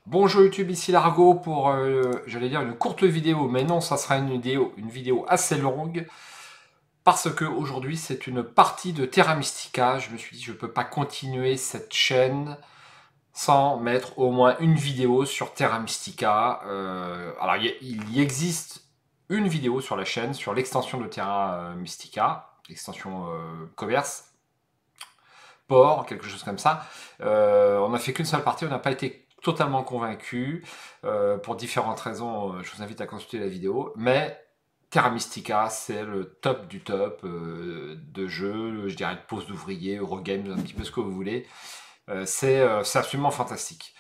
Bonjour YouTube, ici Largo pour, j'allais dire une courte vidéo, mais non, ça sera une vidéo assez longue, parce que aujourd'hui c'est une partie de Terra Mystica. Je me suis dit, je ne peux pas continuer cette chaîne sans mettre au moins une vidéo sur Terra Mystica. Alors, il y existe une vidéo sur la chaîne, sur l'extension de Terra Mystica, l'extension Commerce, Port, quelque chose comme ça. On n'a fait qu'une seule partie, on n'a pas été totalement convaincu. Pour différentes raisons, je vous invite à consulter la vidéo. Mais Terra Mystica, c'est le top du top de jeu, je dirais de pose d'ouvrier, Eurogame, un petit peu ce que vous voulez. C'est absolument fantastique.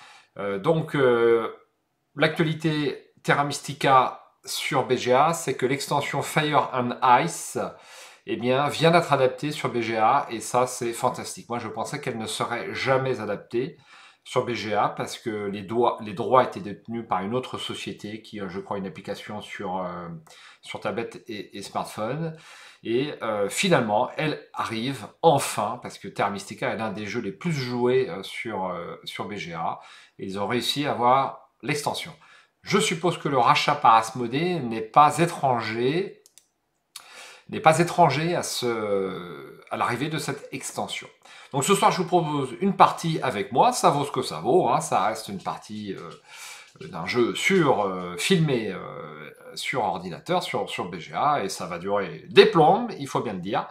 L'actualité Terra Mystica sur BGA, c'est que l'extension Fire and Ice eh bien, vient d'être adaptée sur BGA, et ça, c'est fantastique. Moi, je pensais qu'elle ne serait jamais adaptée sur BGA, parce que les droits étaient détenus par une autre société qui a, je crois, une application sur tablette et smartphone. Et finalement, elle arrive enfin, parce que Terra Mystica est l'un des jeux les plus joués sur BGA, et ils ont réussi à avoir l'extension. Je suppose que le rachat par Asmodée n'est pas étranger à l'arrivée de cette extension. Donc ce soir, je vous propose une partie avec moi. Ça vaut ce que ça vaut, hein. Ça reste une partie d'un jeu filmé sur ordinateur, sur BGA, et ça va durer des plombes, il faut bien le dire.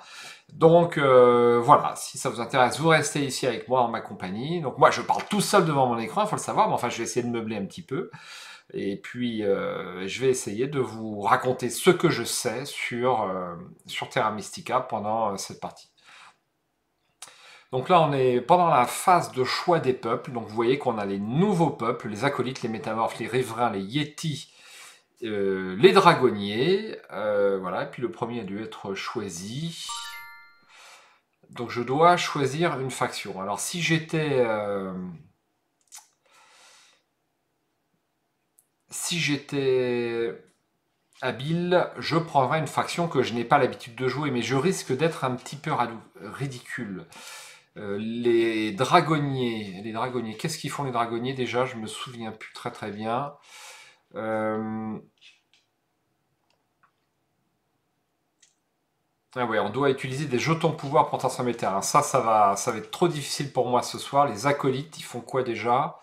Donc voilà, si ça vous intéresse, vous restez ici avec moi en ma compagnie. Donc moi, je parle tout seul devant mon écran, il faut le savoir, mais enfin, je vais essayer de meubler un petit peu. Et puis, je vais essayer de vous raconter ce que je sais sur Terra Mystica pendant cette partie. Donc là, on est pendant la phase de choix des peuples. Donc vous voyez qu'on a les nouveaux peuples, les acolytes, les métamorphes, les riverains, les yétis, les dragonniers. Voilà, et puis le premier a dû être choisi. Donc je dois choisir une faction. Alors si j'étais habile, je prendrais une faction que je n'ai pas l'habitude de jouer, mais je risque d'être un petit peu ridicule. Les dragonniers, qu'est-ce qu'ils font les dragonniers déjà? Je me souviens plus très bien. Ah ouais, on doit utiliser des jetons pouvoir pour transformer le terrain. Ça va être trop difficile pour moi ce soir. Les acolytes, ils font quoi déjà?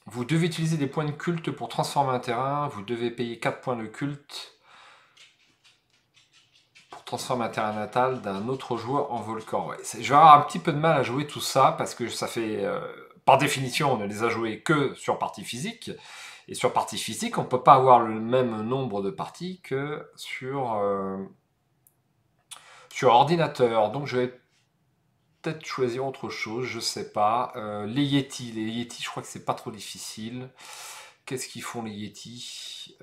Vous devez utiliser des points de culte pour transformer un terrain. Vous devez payer 4 points de culte pour transformer un terrain natal d'un autre joueur en volcan. Ouais, je vais avoir un petit peu de mal à jouer tout ça parce que ça fait... par définition, on ne les a joués que sur partie physique. Et sur partie physique, on ne peut pas avoir le même nombre de parties que sur ordinateur. Donc je vais peut-être choisir autre chose, je sais pas. Les Yetis, je crois que c'est pas trop difficile. Qu'est-ce qu'ils font les Yetis?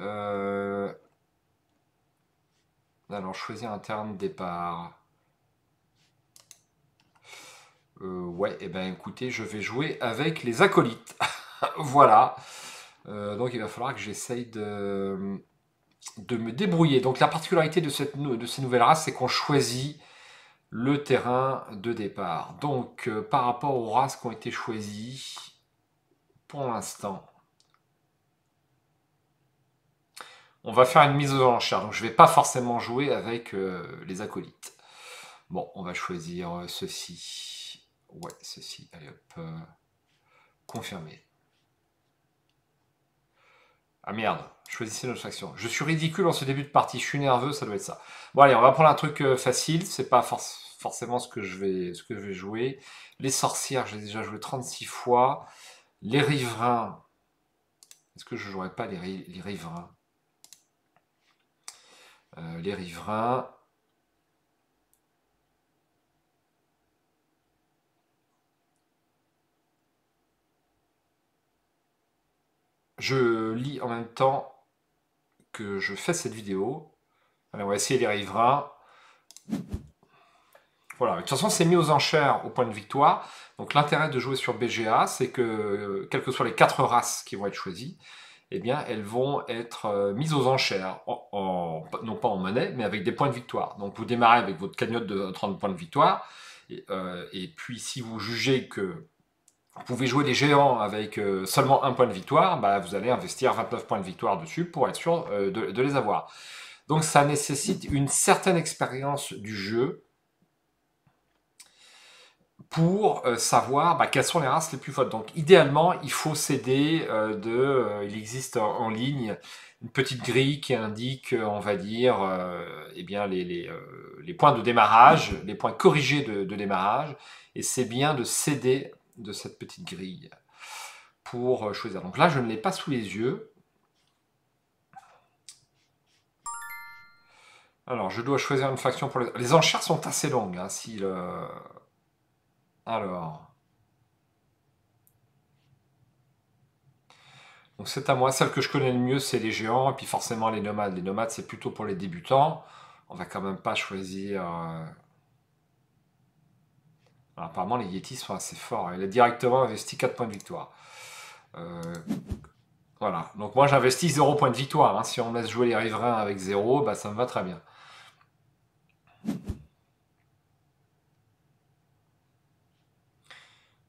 Alors, choisir un terrain de départ. Ouais, et ben écoutez, je vais jouer avec les acolytes. Voilà. Donc il va falloir que j'essaye de me débrouiller. Donc la particularité de ces nouvelles races, c'est qu'on choisit le terrain de départ. Donc par rapport aux races qui ont été choisies, pour l'instant, on va faire une mise aux enchères. Donc je ne vais pas forcément jouer avec les acolytes. Bon, on va choisir ceci. Ouais, ceci. Allez hop. Confirmer. Ah merde, choisissez notre faction. Je suis ridicule en ce début de partie, je suis nerveux, ça doit être ça. Bon allez, on va prendre un truc facile, c'est pas forcément ce que je vais jouer. Les sorcières, j'ai déjà joué 36 fois. Les riverains, est-ce que je jouerais pas les riverains? Les riverains. Je lis en même temps que je fais cette vidéo. Allez, on va essayer les riverains. Voilà, de toute façon, c'est mis aux enchères au point de victoire. Donc l'intérêt de jouer sur BGA, c'est que, quelles que soient les 4 races qui vont être choisies, eh bien, elles vont être mises aux enchères, non pas en monnaie, mais avec des points de victoire. Donc vous démarrez avec votre cagnotte de 30 points de victoire, et puis si vous jugez que vous pouvez jouer les géants avec seulement 1 point de victoire, bah, vous allez investir 29 points de victoire dessus pour être sûr de les avoir. Donc ça nécessite une certaine expérience du jeu pour savoir quelles sont les races les plus fortes. Donc idéalement, il faut s'aider il existe en ligne une petite grille qui indique, on va dire, eh bien les points de démarrage, les points corrigés de démarrage, et c'est bien de s'aider de cette petite grille pour choisir. Donc là, je ne l'ai pas sous les yeux. Alors, je dois choisir une faction pour les enchères sont assez longues. Hein, si le... Alors... Donc c'est à moi. Celle que je connais le mieux, c'est les géants. Et puis forcément les nomades. Les nomades, c'est plutôt pour les débutants. On va quand même pas choisir... Alors, apparemment, les Yetis sont assez forts. Il a directement investi 4 points de victoire. Voilà. Donc moi, j'investis 0 points de victoire. Hein. Si on me laisse jouer les riverains avec 0, bah, ça me va très bien.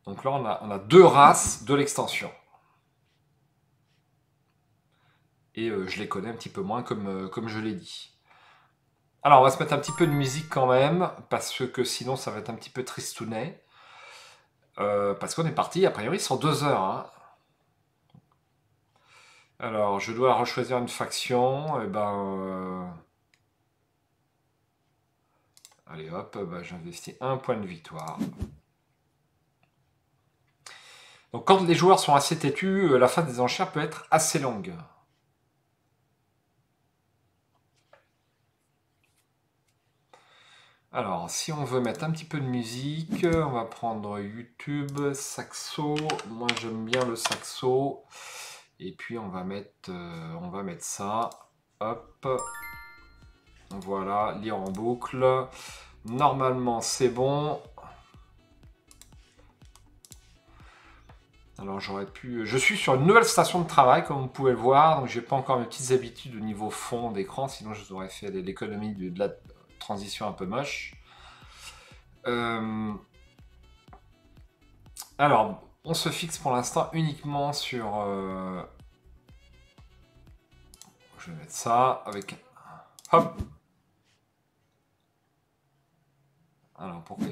Donc là, on a 2 races de l'extension. Et je les connais un petit peu moins, comme je l'ai dit. Alors, on va se mettre un petit peu de musique quand même, parce que sinon, ça va être un petit peu tristounet. Parce qu'on est parti, a priori, sur 2 heures. Hein. Alors, je dois rechoisir une faction. Et ben... Allez, hop, bah, j'investis 1 point de victoire. Donc, quand les joueurs sont assez têtus, la fin des enchères peut être assez longue. Alors, si on veut mettre un petit peu de musique, on va prendre YouTube, saxo. Moi, j'aime bien le saxo. Et puis, on va mettre ça. Hop. Voilà, lire en boucle. Normalement, c'est bon. Alors, j'aurais pu... Je suis sur une nouvelle station de travail, comme vous pouvez le voir. Donc, j'ai pas encore mes petites habitudes au niveau fond d'écran. Sinon, je vous aurais fait l'économie de la transition un peu moche. Alors, on se fixe pour l'instant uniquement sur... Je vais mettre ça avec... Hop. Alors, pourquoi...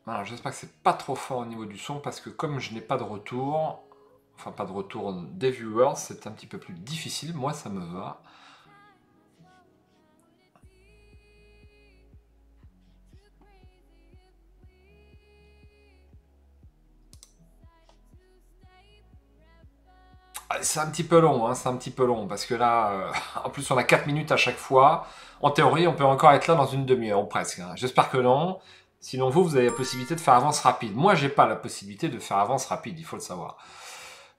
Alors, j'espère que c'est pas trop fort au niveau du son, parce que comme je n'ai pas de retour, enfin pas de retour des viewers, c'est un petit peu plus difficile. Moi, ça me va. C'est un petit peu long, hein, c'est un petit peu long, parce que là, en plus on a 4 minutes à chaque fois. En théorie, on peut encore être là dans une demi-heure, ou presque. Hein. J'espère que non. Sinon, vous avez la possibilité de faire avance rapide. Moi, j'ai pas la possibilité de faire avance rapide, il faut le savoir.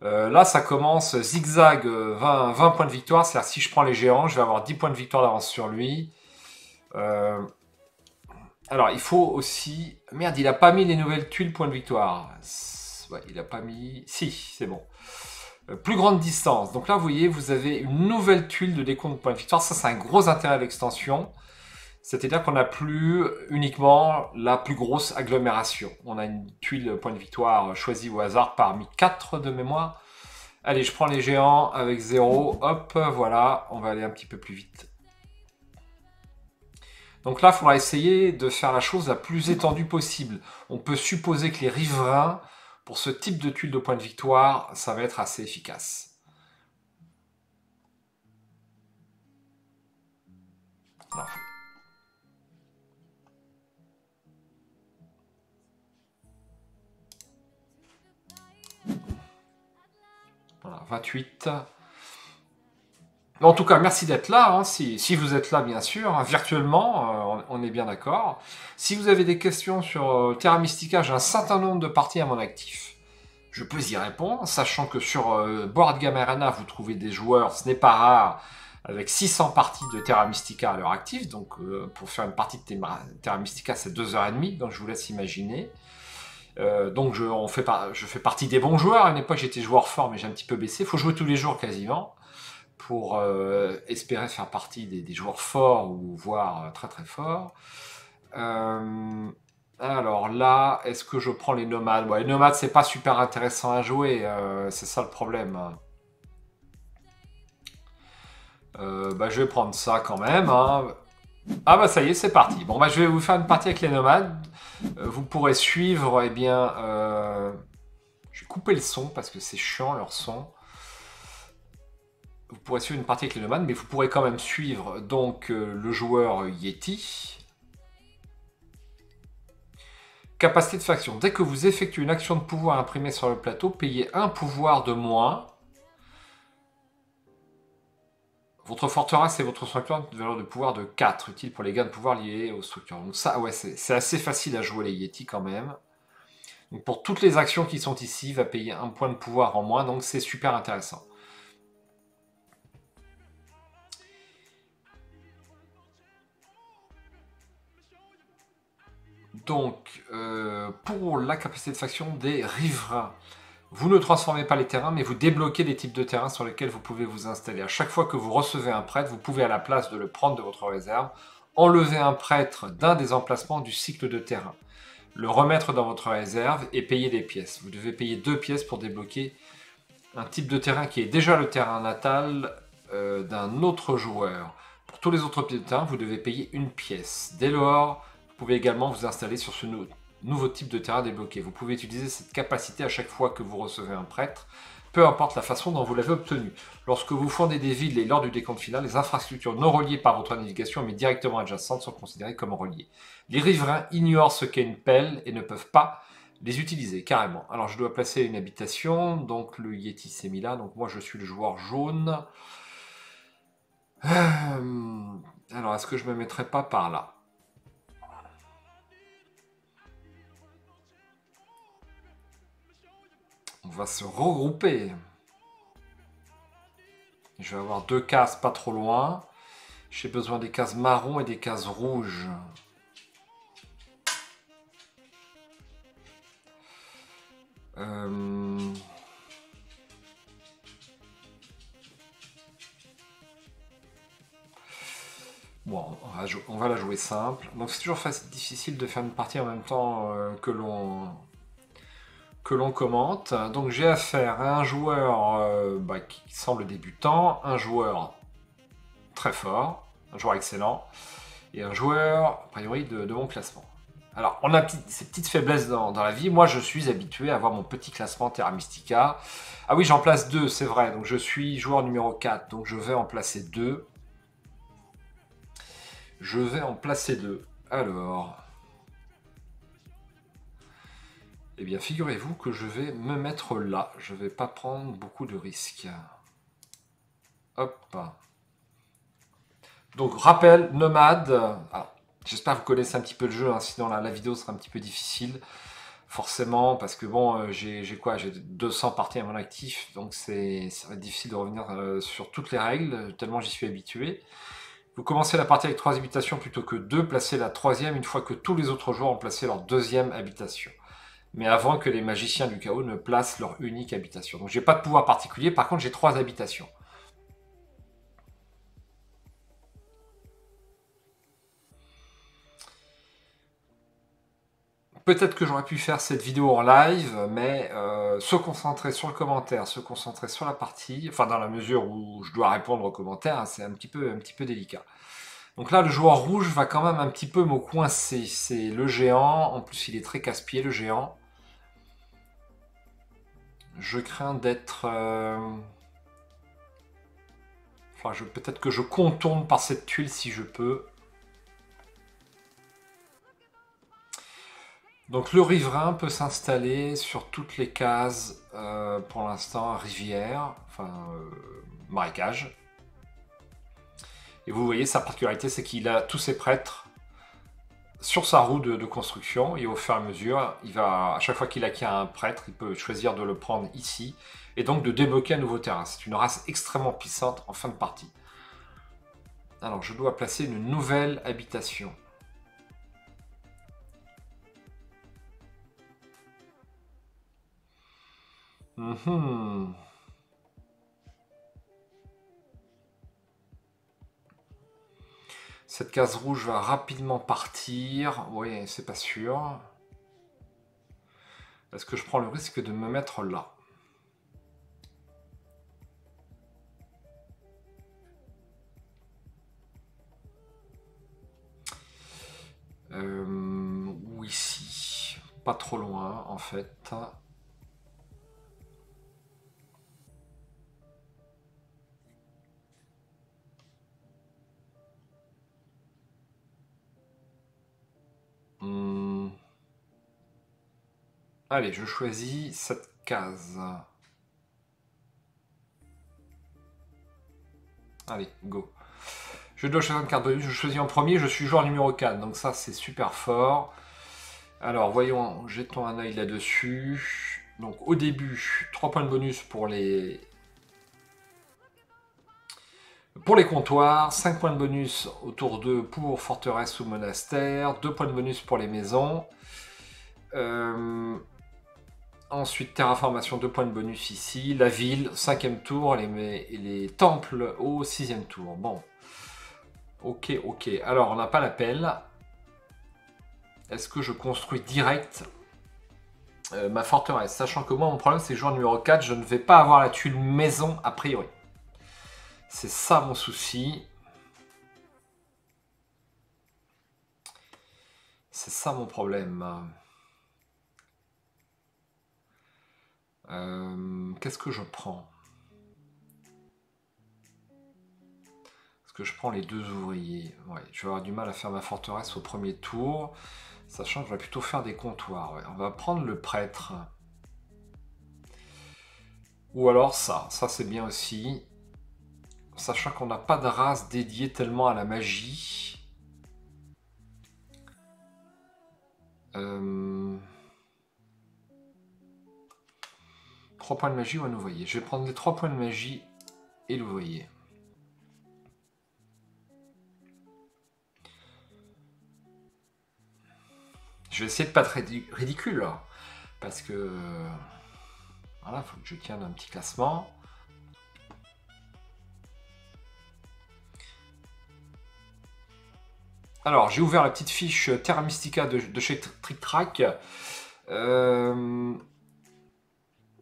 Là, ça commence zigzag, 20 points de victoire. C'est-à-dire, si je prends les géants, je vais avoir 10 points de victoire d'avance sur lui. Alors, il faut aussi... Merde, il a pas mis les nouvelles tuiles points de victoire. Ouais, il a pas mis... Si, c'est bon. Plus grande distance. Donc là, vous voyez, vous avez une nouvelle tuile de décompte de points de victoire. Ça, c'est un gros intérêt de l'extension. C'est-à-dire qu'on n'a plus uniquement la plus grosse agglomération. On a une tuile point de victoire choisie au hasard parmi 4 de mémoire. Allez, je prends les géants avec 0. Hop, voilà, on va aller un petit peu plus vite. Donc là, il faudra essayer de faire la chose la plus étendue possible. On peut supposer que les riverains, pour ce type de tuile de point de victoire, ça va être assez efficace. Alors, voilà, 28. En tout cas, merci d'être là, hein, si vous êtes là, bien sûr, hein, virtuellement, on est bien d'accord. Si vous avez des questions sur Terra Mystica, j'ai un certain nombre de parties à mon actif. Je peux y répondre, sachant que sur Board Game Arena, vous trouvez des joueurs, ce n'est pas rare, avec 600 parties de Terra Mystica à l'heure active. Donc, pour faire une partie de Terra Mystica, c'est 2h30, donc je vous laisse imaginer. Donc je fais partie des bons joueurs. À une époque, j'étais joueur fort, mais j'ai un petit peu baissé. Il faut jouer tous les jours quasiment pour espérer faire partie des joueurs forts ou voire très très forts. Alors là, est-ce que je prends les nomades? Les nomades, c'est pas super intéressant à jouer, c'est ça le problème. Je vais prendre ça quand même, hein. Ah bah ça y est, c'est parti. Bon je vais vous faire une partie avec les nomades. Vous pourrez suivre, eh bien... je vais couper le son parce que c'est chiant leur son. Vous pourrez suivre une partie avec les nomades, mais vous pourrez quand même suivre donc le joueur Yeti. Capacité de faction. Dès que vous effectuez une action de pouvoir imprimée sur le plateau, payez un pouvoir de moins. Votre forteresse et votre structure ont une valeur de pouvoir de 4, utile pour les gains de pouvoir liés aux structures. Donc ça, ouais, c'est assez facile à jouer les Yeti quand même. Donc pour toutes les actions qui sont ici, il va payer un point de pouvoir en moins, donc c'est super intéressant. Donc, pour la capacité de faction des riverains, vous ne transformez pas les terrains, mais vous débloquez des types de terrains sur lesquels vous pouvez vous installer. À chaque fois que vous recevez un prêtre, vous pouvez, à la place de le prendre de votre réserve, enlever un prêtre d'un des emplacements du cycle de terrain, le remettre dans votre réserve et payer des pièces. Vous devez payer 2 pièces pour débloquer un type de terrain qui est déjà le terrain natal d'un autre joueur. Pour tous les autres types de terrain, vous devez payer 1 pièce. Dès lors, vous pouvez également vous installer sur ce nouveau type de terrain débloqué. Vous pouvez utiliser cette capacité à chaque fois que vous recevez un prêtre, peu importe la façon dont vous l'avez obtenu. Lorsque vous fondez des villes et lors du décompte final, les infrastructures non reliées par votre navigation mais directement adjacentes sont considérées comme reliées. Les riverains ignorent ce qu'est une pelle et ne peuvent pas les utiliser carrément. Alors je dois placer une habitation, donc le Yeti s'est mis là, donc moi je suis le joueur jaune. Alors est-ce que je me mettrai pas par là? On va se regrouper. Je vais avoir 2 cases pas trop loin. J'ai besoin des cases marron et des cases rouges. Bon, on va la jouer simple. Donc c'est toujours difficile de faire une partie en même temps que l'on commente. Donc j'ai affaire à un joueur qui semble débutant, un joueur très fort, un joueur excellent, et un joueur, a priori, de mon classement. Alors, on a ces petites faiblesses dans la vie. Moi, je suis habitué à avoir mon petit classement Terra Mystica. Ah oui, j'en place 2, c'est vrai. Donc, je suis joueur numéro 4. Donc, je vais en placer 2. Je vais en placer 2. Alors... Eh bien, figurez-vous que je vais me mettre là. Je ne vais pas prendre beaucoup de risques. Hop. Donc, rappel, nomade. J'espère que vous connaissez un petit peu le jeu, hein, sinon la vidéo sera un petit peu difficile. Forcément, parce que bon, j'ai 200 parties à mon actif, donc ça va être difficile de revenir sur toutes les règles, tellement j'y suis habitué. Vous commencez la partie avec 3 habitations plutôt que 2, placez la 3e une fois que tous les autres joueurs ont placé leur 2e habitation. Mais avant que les magiciens du chaos ne placent leur unique habitation. Donc j'ai pas de pouvoir particulier, par contre j'ai 3 habitations. Peut-être que j'aurais pu faire cette vidéo en live, mais se concentrer sur le commentaire, se concentrer sur la partie, enfin dans la mesure où je dois répondre aux commentaires, hein, c'est un petit peu délicat. Donc là, le joueur rouge va quand même un petit peu me coincer. C'est le géant, en plus il est très casse-pied le géant. Je crains d'être... Enfin, peut-être que je contourne par cette tuile si je peux. Donc le riverain peut s'installer sur toutes les cases, pour l'instant, rivière, enfin marécage. Et vous voyez, sa particularité, c'est qu'il a tous ses prêtres sur sa roue de construction, et au fur et à mesure, à chaque fois qu'il acquiert un prêtre, il peut choisir de le prendre ici, et donc de débloquer un nouveau terrain. C'est une race extrêmement puissante en fin de partie. Alors, je dois placer une nouvelle habitation. Mhm. Cette case rouge va rapidement partir. Oui, c'est pas sûr. Est-ce que je prends le risque de me mettre là? Ou ici. Pas trop loin, en fait. Allez, je choisis cette case. Allez, go. Je dois choisir une carte bonus, je choisis en premier, je suis joueur numéro 4, donc ça c'est super fort. Alors voyons, jetons un œil là-dessus. Donc au début, 3 points de bonus pour les comptoirs, 5 points de bonus autour d'eux pour forteresse ou monastère, 2 points de bonus pour les maisons. Ensuite, terraformation, 2 points de bonus ici. La ville, 5e tour, et les temples au 6e tour. Bon. Ok, ok. Alors, on n'a pas l'appel. Est-ce que je construis direct ma forteresse? Sachant que moi, mon problème, c'est joueur numéro 4, je ne vais pas avoir la tuile maison a priori. C'est ça mon souci. C'est ça mon problème. Qu'est-ce que je prends? Est-ce que je prends les 2 ouvriers? Ouais, je vais avoir du mal à faire ma forteresse au premier tour. Sachant que je vais plutôt faire des comptoirs. Ouais. On va prendre le prêtre. Ou alors ça. Ça c'est bien aussi. Sachant qu'on n'a pas de race dédiée tellement à la magie. 3 points de magie ou un ouvrier. Je vais prendre les 3 points de magie et l'ouvrier. Je vais essayer de pas être ridicule. Parce que... Voilà, il faut que je tienne un petit classement. Alors, j'ai ouvert la petite fiche Terra Mystica de chez Trick Track.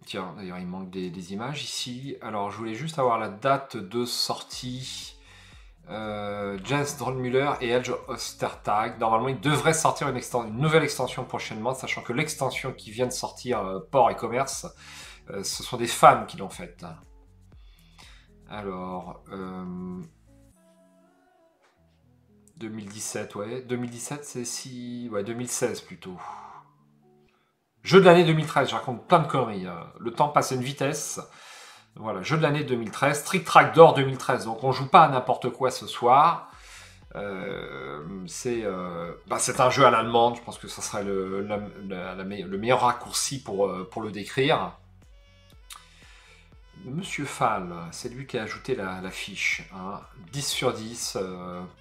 Tiens, d'ailleurs, il manque des images ici. Alors, je voulais juste avoir la date de sortie. Jens Drollmüller et Edge Ostertag. Normalement, il devrait sortir une nouvelle extension prochainement, sachant que l'extension qui vient de sortir, Port et Commerce, ce sont des fans qui l'ont faite. Alors... 2017, ouais. 2017, c'est si... Ouais, 2016 plutôt. Jeu de l'année 2013, je raconte plein de conneries. Le temps passe à une vitesse. Voilà, jeu de l'année 2013. Trick Track d'or 2013. Donc on joue pas à n'importe quoi ce soir. C'est un jeu à l'allemande. Je pense que ça serait le meilleur raccourci pour le décrire. Monsieur Fall, c'est lui qui a ajouté la fiche. Hein. 10 sur 10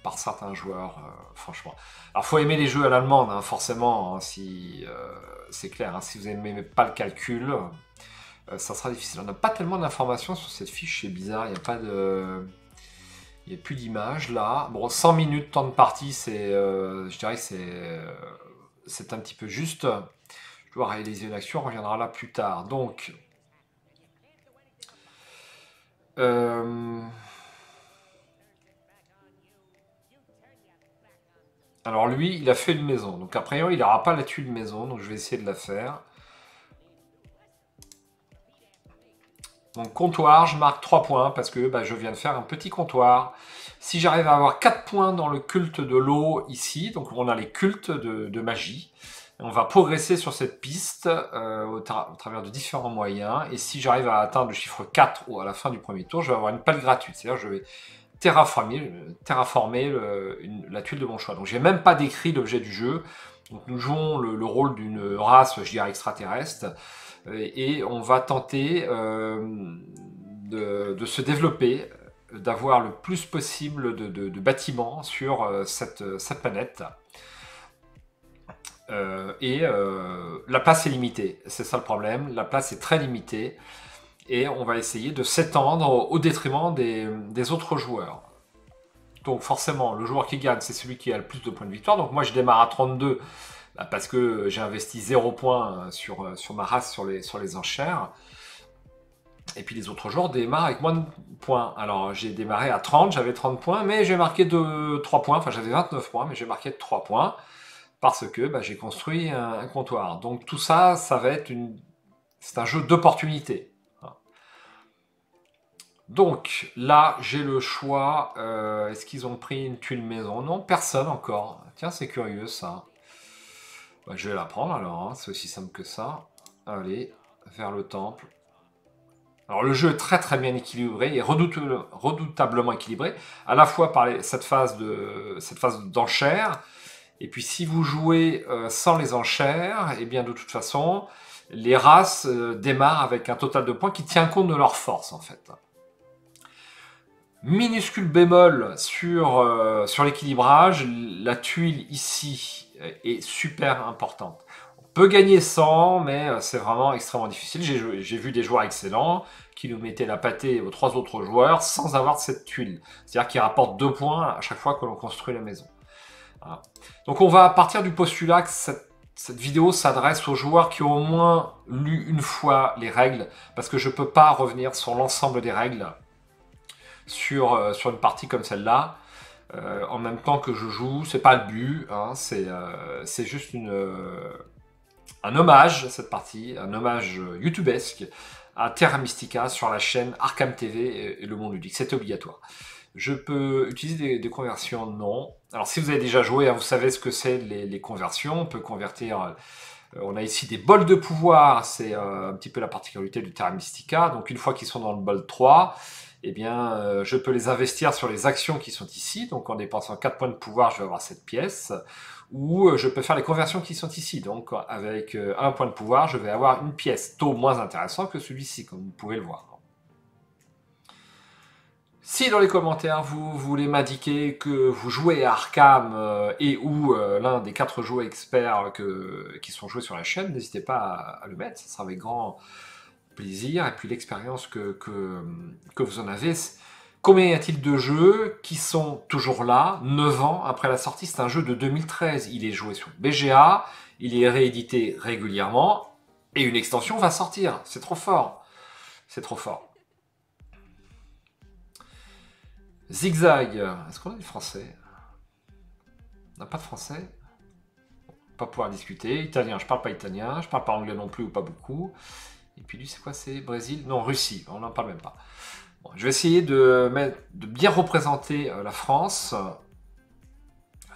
par certains joueurs, franchement. Alors, faut aimer les jeux à l'allemande, hein, forcément, hein, si c'est clair. Hein, si vous n'aimez pas le calcul, ça sera difficile. On n'a pas tellement d'informations sur cette fiche, c'est bizarre. Il n'y a pas de... Il n'y a plus d'images là. Bon, 100 minutes, temps de partie, c'est, je dirais que c'est un petit peu juste. Je dois réaliser une action, on reviendra là plus tard. Donc... Alors lui, il a fait une maison. Donc a priori, il n'aura pas la tuile maison. Donc je vais essayer de la faire. Donc comptoir, je marque 3 points parce que je viens de faire un petit comptoir. Si j'arrive à avoir 4 points dans le culte de l'eau ici, donc on a les cultes de magie. On va progresser sur cette piste au travers de différents moyens. Et si j'arrive à atteindre le chiffre 4 ou à la fin du premier tour, je vais avoir une pelle gratuite. C'est-à-dire je vais terraformer la tuile de mon choix. Donc j'ai même pas décrit l'objet du jeu. Donc nous jouons le rôle d'une race, je dirais, extraterrestre. Et on va tenter de se développer, d'avoir le plus possible de bâtiments sur cette planète. La place est limitée. C'est ça le problème. La place est très limitée. Et on va essayer de s'étendre au détriment des autres joueurs. Donc forcément, le joueur qui gagne, c'est celui qui a le plus de points de victoire. Donc moi, je démarre à 32 parce que j'ai investi 0 points sur ma race sur les enchères. Et puis les autres joueurs démarrent avec moins de points. Alors j'ai démarré à 30, j'avais 30 points, mais j'ai marqué 3 points. Enfin, j'avais 29 points, mais j'ai marqué 3 points parce que j'ai construit un comptoir. Donc tout ça, ça va être c'est un jeu d'opportunité. Donc là, j'ai le choix. Est-ce qu'ils ont pris une tuile maison? Non, personne encore. Tiens, c'est curieux ça. Je vais la prendre alors, hein. C'est aussi simple que ça. Allez, vers le temple. Alors le jeu est très très bien équilibré et redoutablement équilibré, à la fois par cette phase d'enchères, et puis si vous jouez sans les enchères, et bien de toute façon, les races démarrent avec un total de points qui tient compte de leur force en fait. Minuscule bémol sur l'équilibrage, la tuile ici est super importante. On peut gagner 100, mais c'est vraiment extrêmement difficile. J'ai vu des joueurs excellents qui nous mettaient la pâtée aux 3 autres joueurs sans avoir cette tuile. C'est-à-dire qu'ils rapportent 2 points à chaque fois que l'on construit la maison. Voilà. Donc on va partir du postulat que cette vidéo s'adresse aux joueurs qui ont au moins lu une fois les règles, parce que je ne peux pas revenir sur l'ensemble des règles sur une partie comme celle-là, en même temps que je joue. C'est pas le but, hein, c'est juste un hommage, cette partie, un hommage youtubesque à Terra Mystica sur la chaîne Arkham TV et le monde ludique. C'est obligatoire. Je peux utiliser des conversions? Non. Alors si vous avez déjà joué, hein, vous savez ce que c'est les conversions. On peut convertir... on a ici des bols de pouvoir, c'est un petit peu la particularité du Terra Mystica. Donc une fois qu'ils sont dans le bol 3, eh bien, je peux les investir sur les actions qui sont ici. Donc en dépensant 4 points de pouvoir, je vais avoir cette pièce. Ou je peux faire les conversions qui sont ici. Donc avec 1 point de pouvoir, je vais avoir une pièce. Taux moins intéressant que celui-ci, comme vous pouvez le voir. Si dans les commentaires vous voulez m'indiquer que vous jouez à Arkham et ou l'un des 4 jeux experts qui sont joués sur la chaîne, n'hésitez pas à le mettre, ça sera avec grand plaisir. Et puis l'expérience que vous en avez. Combien y a-t-il de jeux qui sont toujours là, 9 ans après la sortie? C'est un jeu de 2013, il est joué sur BGA, il est réédité régulièrement, et une extension va sortir, c'est trop fort. C'est trop fort. Zigzag, est-ce qu'on a du français? On n'a pas de français? Pas pouvoir discuter. Italien, je parle pas italien, je parle pas anglais non plus ou pas beaucoup. Et puis lui, c'est quoi? C'est Brésil? Non, Russie, on n'en parle même pas. Bon, je vais essayer de bien représenter la France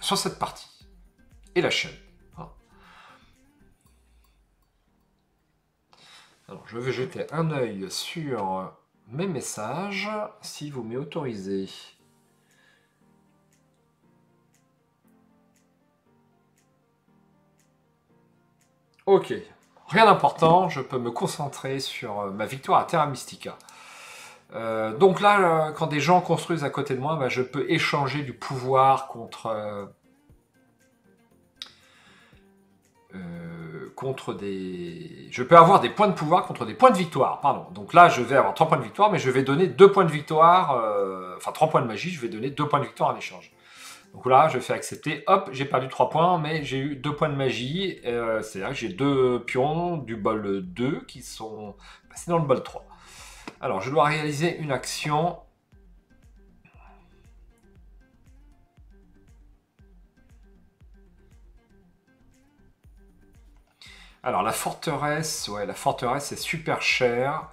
sur cette partie. Et la chaîne. Alors, je vais jeter un œil sur mes messages, si vous m'y autorisez. Ok, rien d'important, je peux me concentrer sur ma victoire à Terra Mystica. Donc là, quand des gens construisent à côté de moi, je peux échanger du pouvoir contre des... Je peux avoir des points de pouvoir contre des points de victoire, pardon. Donc là, je vais avoir 3 points de victoire, mais je vais donner 2 points de victoire, enfin 3 points de magie, je vais donner 2 points de victoire en échange. Donc là, je fais accepter, hop, j'ai perdu 3 points, mais j'ai eu 2 points de magie, c'est-à-dire que j'ai 2 pions du bol 2 qui sont passés dans le bol 3. Alors, je dois réaliser une action. Alors, la forteresse, ouais, la forteresse est super chère.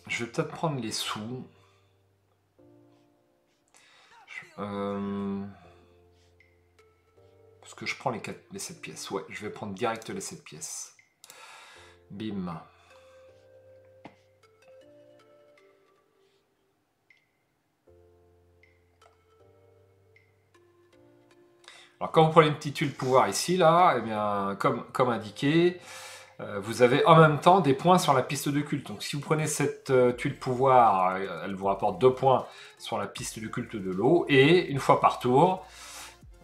Je vais peut-être prendre les sous. Parce que je prends les 7 pièces. Ouais, je vais prendre direct les 7 pièces. Bim. Alors quand vous prenez une petite tuile pouvoir ici, là, eh bien, comme indiqué, vous avez en même temps des points sur la piste de culte. Donc si vous prenez cette tuile pouvoir, elle vous rapporte 2 points sur la piste du culte de l'eau, et une fois par tour,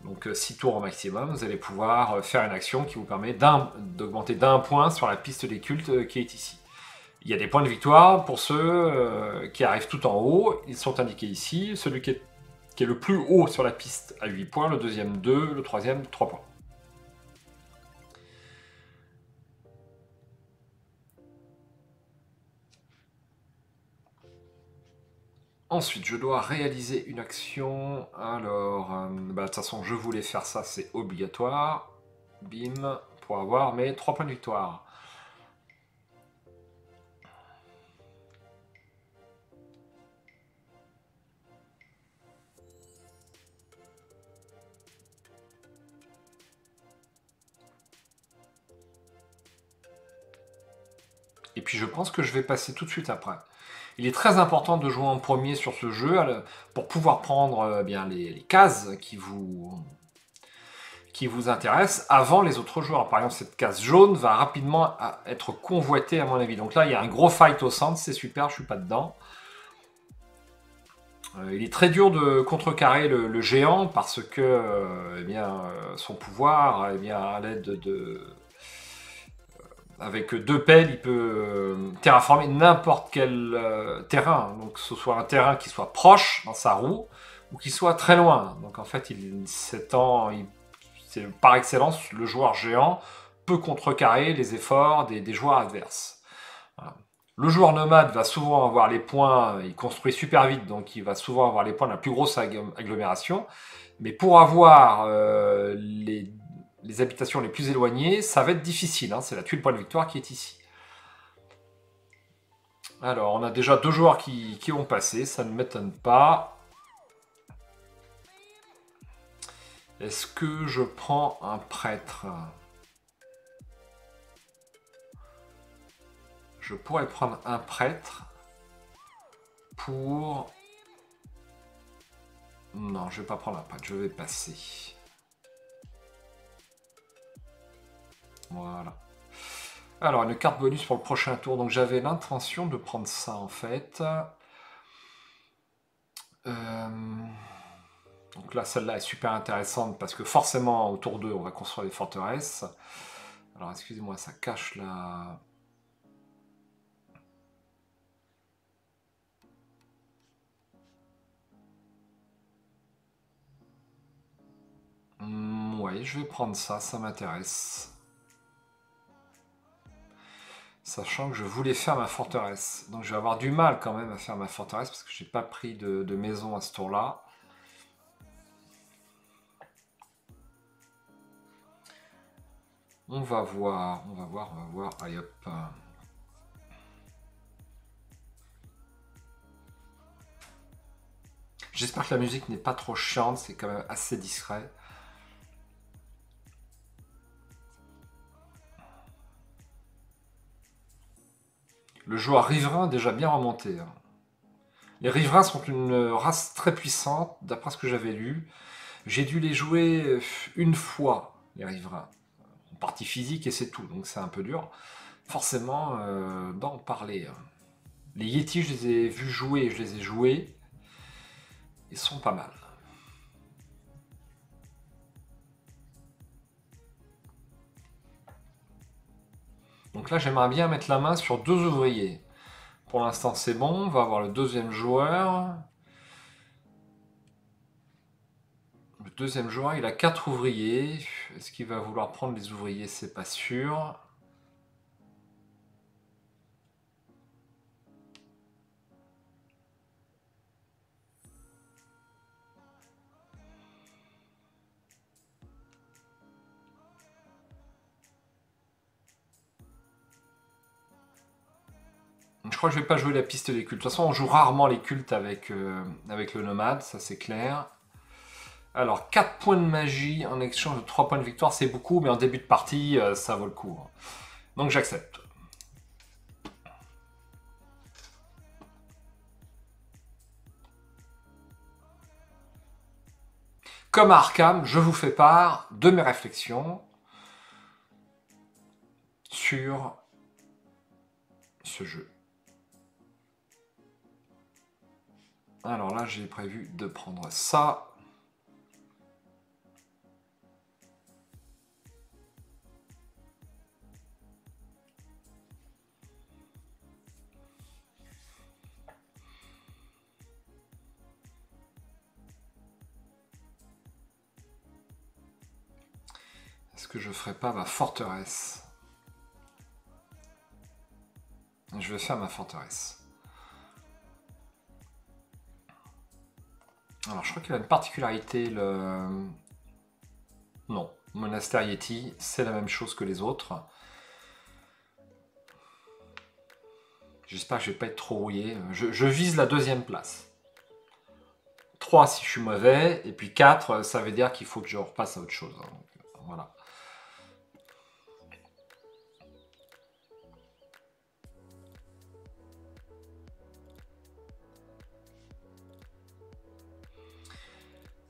donc 6 tours au maximum, vous allez pouvoir faire une action qui vous permet d'augmenter d'1 point sur la piste des cultes qui est ici. Il y a des points de victoire pour ceux qui arrivent tout en haut, ils sont indiqués ici. Celui qui est le plus haut sur la piste a 8 points, le deuxième 2, le troisième 3 points. Ensuite, je dois réaliser une action. Alors, de toute façon, je voulais faire ça, c'est obligatoire. Bim, pour avoir mes 3 points de victoire. Et puis je pense que je vais passer tout de suite après. Il est très important de jouer en premier sur ce jeu pour pouvoir prendre bien les cases qui vous intéressent avant les autres joueurs. Par exemple, cette case jaune va rapidement être convoitée à mon avis. Donc là, il y a un gros fight au centre, c'est super, je suis pas dedans. Il est très dur de contrecarrer le géant parce que son pouvoir, à l'aide avec 2 pelles, il peut terraformer n'importe quel terrain. Donc que ce soit un terrain qui soit proche dans sa roue ou qui soit très loin. Donc en fait, par excellence, le joueur géant peut contrecarrer les efforts des joueurs adverses. Voilà. Le joueur nomade va souvent avoir les points, il construit super vite, donc il va souvent avoir les points de la plus grosse agglomération. Mais pour avoir les habitations les plus éloignées, ça va être difficile. Hein. C'est la tuile point de victoire qui est ici. Alors, on a déjà 2 joueurs qui ont passé, ça ne m'étonne pas. Est-ce que je prends un prêtre? Je pourrais prendre un prêtre pour... Non, je ne vais pas prendre un prêtre, je vais passer. Voilà. Alors, une carte bonus pour le prochain tour. Donc, j'avais l'intention de prendre ça, en fait. Donc là, celle-là est super intéressante parce que forcément, au tour 2, on va construire des forteresses. Alors, excusez-moi, ça cache la... Ouais, je vais prendre ça, ça m'intéresse. Sachant que je voulais faire ma forteresse. Donc je vais avoir du mal quand même à faire ma forteresse parce que j'ai pas pris de maison à ce tour-là. On va voir, on va voir, on va voir. Allez hop. J'espère que la musique n'est pas trop chiante, c'est quand même assez discret. Le joueur riverain est déjà bien remonté. Hein. Les riverains sont une race très puissante, d'après ce que j'avais lu. J'ai dû les jouer une fois, les riverains. En partie physique et c'est tout, donc c'est un peu dur. Forcément, d'en parler. Hein. Les Yeti, je les ai vus jouer, je les ai joués. Ils sont pas mal. Donc là, j'aimerais bien mettre la main sur 2 ouvriers. Pour l'instant, c'est bon. On va avoir le deuxième joueur. Le deuxième joueur, il a 4 ouvriers. Est-ce qu'il va vouloir prendre les ouvriers? C'est pas sûr. Je crois que je vais pas jouer la piste des cultes. De toute façon, on joue rarement les cultes avec le nomade, ça c'est clair. Alors, 4 points de magie en échange de 3 points de victoire, c'est beaucoup, mais en début de partie, ça vaut le coup. Donc j'accepte. Comme à Arkham, je vous fais part de mes réflexions sur ce jeu. Alors là, j'ai prévu de prendre ça. Est-ce que je ferai pas ma forteresse? Je vais faire ma forteresse. Alors, je crois qu'il a une particularité, le... Non, monastère Yeti, c'est la même chose que les autres. J'espère que je vais pas être trop rouillé. Je vise la 2e place. 3 si je suis mauvais, et puis 4, ça veut dire qu'il faut que je repasse à autre chose. Donc, voilà.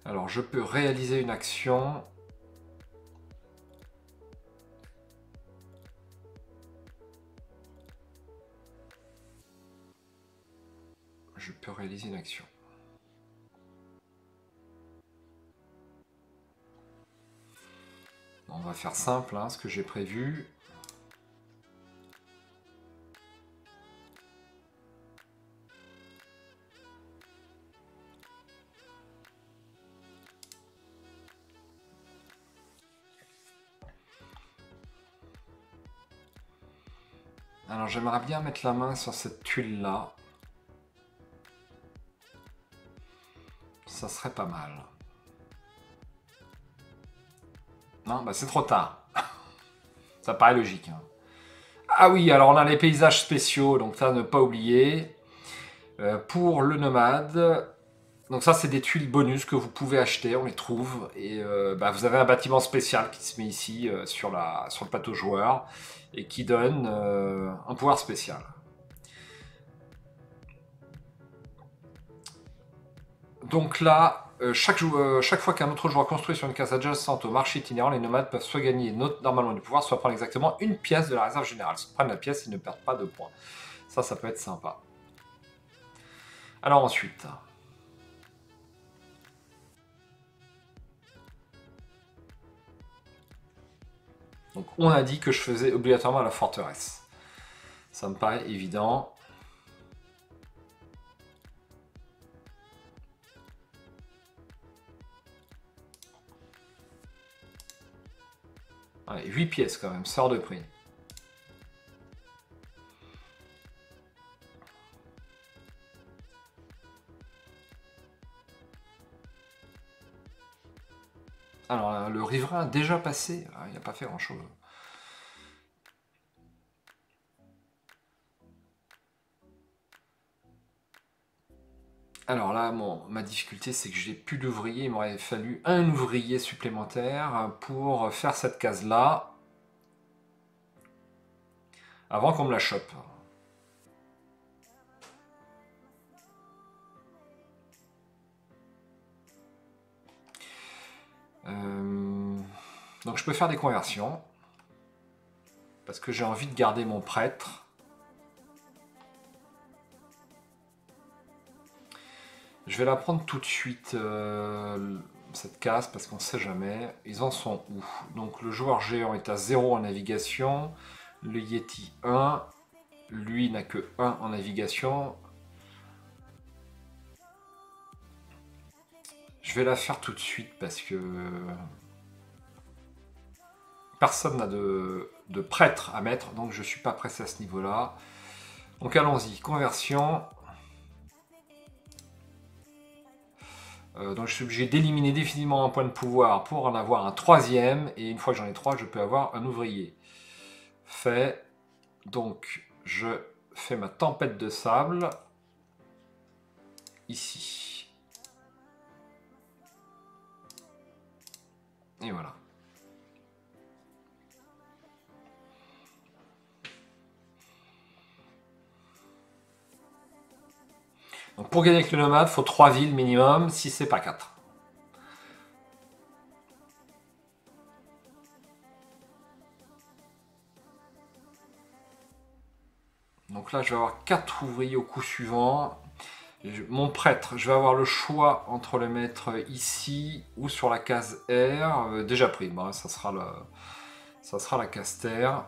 Alors, je peux réaliser une action. Je peux réaliser une action. On va faire simple, hein, ce que j'ai prévu. Alors j'aimerais bien mettre la main sur cette tuile-là. Ça serait pas mal. Non, bah c'est trop tard. Ça paraît logique. Hein. Ah oui, alors on a les paysages spéciaux, donc ça, ne pas oublier. Pour le nomade, donc ça c'est des tuiles bonus que vous pouvez acheter, on les trouve. Et bah, vous avez un bâtiment spécial qui se met ici sur le plateau joueur et qui donne un pouvoir spécial. Donc là, chaque fois qu'un autre joueur construit sur une case adjacente au marché itinérant, les nomades peuvent soit gagner normalement du pouvoir, soit prendre exactement une pièce de la réserve générale. S'ils prennent la pièce, ils ne perdent pas de points. Ça peut être sympa. Alors ensuite... Donc on a dit que je faisais obligatoirement la forteresse. Ça me paraît évident. Allez, 8 pièces quand même, sort de prix. Alors le riverain a déjà passé, il n'a pas fait grand chose. Alors là, bon, ma difficulté, c'est que j'ai plus d'ouvriers. Il m'aurait fallu un ouvrier supplémentaire pour faire cette case-là avant qu'on me la chope. Donc je peux faire des conversions parce que j'ai envie de garder mon prêtre. Je vais la prendre tout de suite, cette case, parce qu'on ne sait jamais. Ils en sont où? Donc le joueur géant est à 0 en navigation. Le Yeti 1. Lui n'a que 1 en navigation. Je vais la faire tout de suite parce que personne n'a de prêtre à mettre, donc je ne suis pas pressé à ce niveau-là. Donc allons-y, conversion. Donc je suis obligé d'éliminer définitivement un point de pouvoir pour en avoir un 3e. Et une fois que j'en ai 3, je peux avoir un ouvrier. Fait. Donc je fais ma tempête de sable. Ici. Et voilà. Donc pour gagner avec le nomade, il faut 3 villes minimum, si c'est pas 4. Donc là, je vais avoir 4 ouvriers au coup suivant. Mon prêtre, je vais avoir le choix entre le mettre ici ou sur la case R. Déjà pris, bon, ça sera la case terre.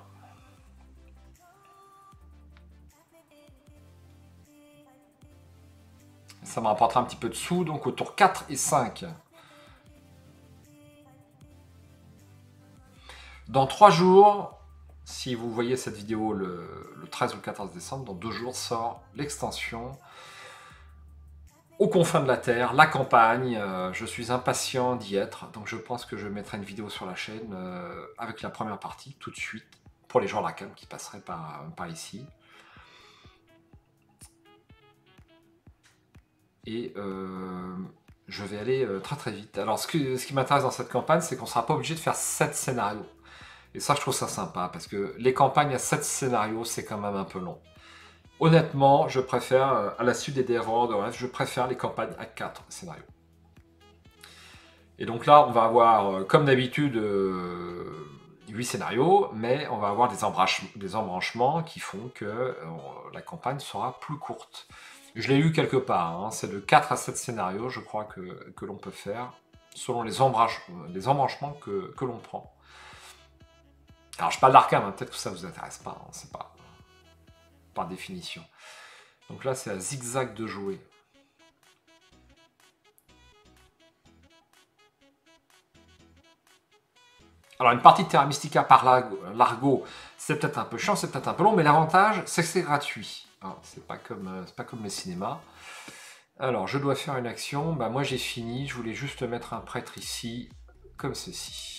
Ça me rapportera un petit peu de sous, donc au tour 4 et 5. Dans 3 jours, si vous voyez cette vidéo le 13 ou le 14 décembre, dans 2 jours sort l'extension aux confins de la Terre, la campagne. Je suis impatient d'y être, donc je pense que je mettrai une vidéo sur la chaîne avec la première partie tout de suite, pour les gens de la cam qui passeraient par ici. Et je vais aller très très vite. Alors ce qui m'intéresse dans cette campagne, c'est qu'on ne sera pas obligé de faire 7 scénarios. Et ça, je trouve ça sympa, parce que les campagnes à 7 scénarios, c'est quand même un peu long. Honnêtement, je préfère, à la suite des erreurs de rêve, je préfère les campagnes à 4 scénarios. Et donc là, on va avoir, comme d'habitude, 8 scénarios, mais on va avoir des embranchements qui font que la campagne sera plus courte. Je l'ai lu quelque part, hein, c'est de 4 à 7 scénarios, je crois, que l'on peut faire, selon les embranchements que l'on prend. Alors, je parle d'Arkham, hein, peut-être que ça ne vous intéresse pas, hein, c'est pas par définition. Donc là, c'est à zigzag de jouer. Alors, une partie de Terra Mystica par Largo, c'est peut-être un peu chiant, c'est peut-être un peu long, mais l'avantage, c'est que c'est gratuit. Hein, c'est pas comme les cinémas. Alors, je dois faire une action. Bah, moi, j'ai fini. Je voulais juste mettre un prêtre ici, comme ceci.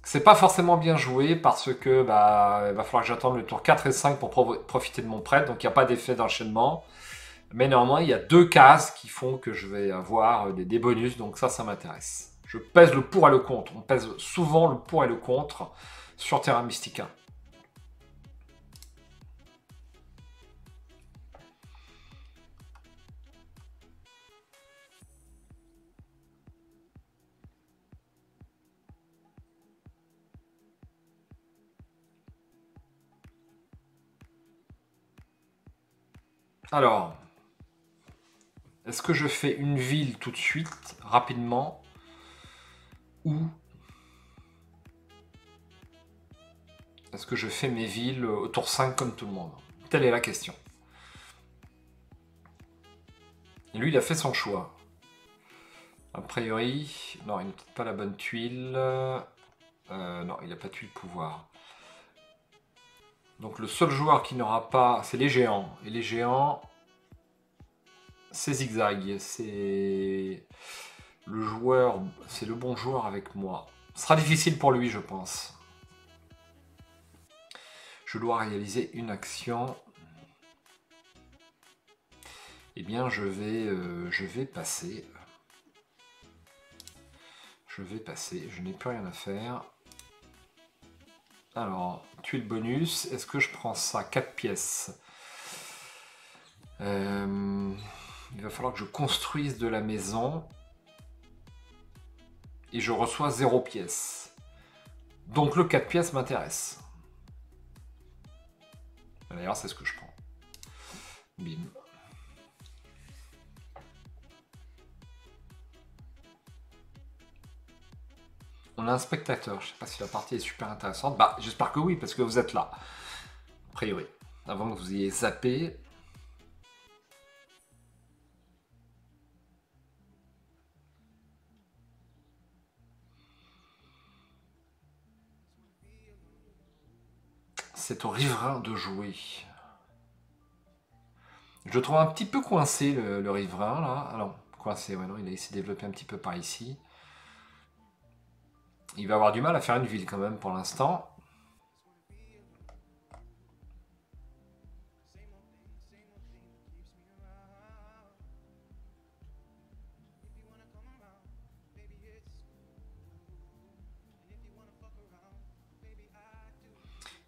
C'est pas forcément bien joué parce que bah, il va falloir que j'attende le tour 4 et 5 pour profiter de mon prêtre, donc il n'y a pas d'effet d'enchaînement. Mais néanmoins, il y a 2 cases qui font que je vais avoir des bonus, donc ça m'intéresse. Je pèse le pour et le contre. On pèse souvent le pour et le contre sur Terra Mystica. Alors, est-ce que je fais une ville tout de suite, rapidement, ou est-ce que je fais mes villes au tour 5 comme tout le monde? Telle est la question. Et lui, il a fait son choix. A priori, non, il n'a peut-être pas la bonne tuile. Non, il n'a pas tuile pouvoir. Donc le seul joueur qui n'aura pas, c'est les géants. Et les géants, c'est zigzag. C'est le joueur, c'est le bon joueur avec moi. Ce sera difficile pour lui, je pense. Je dois réaliser une action. Eh bien, je vais passer. Je vais passer. Je n'ai plus rien à faire. Alors, tuile bonus. Est-ce que je prends ça 4 pièces? Il va falloir que je construise de la maison. Et je reçois 0 pièces. Donc le 4 pièces m'intéresse. D'ailleurs, c'est ce que je prends. Bim. On a un spectateur. Je ne sais pas si la partie est super intéressante. Bah, j'espère que oui, parce que vous êtes là. A priori. Avant que vous ayez zappé. C'est au riverain de jouer. Je le trouve un petit peu coincé, le riverain, là. Alors, coincé, ouais, non, il a essayé de développer un petit peu par ici. Il va avoir du mal à faire une ville, quand même, pour l'instant.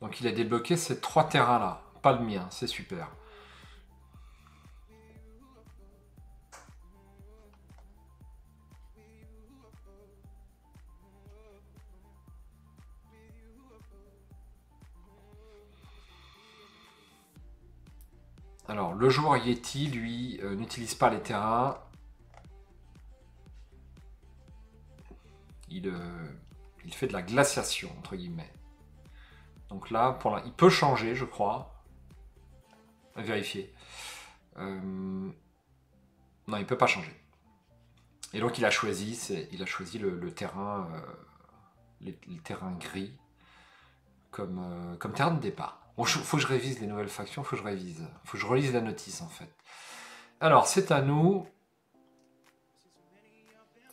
Donc, il a débloqué ces 3 terrains-là. Pas le mien, c'est super. Alors, le joueur Yeti, lui, n'utilise pas les terrains. Il fait de la glaciation, entre guillemets. Donc là, il peut changer, je crois. À vérifier. Non, il ne peut pas changer. Et donc il a choisi le terrain, les terrains gris comme terrain de départ. Bon, faut que je révise les nouvelles factions, faut que je révise. Faut que je relise la notice en fait. Alors c'est à nous.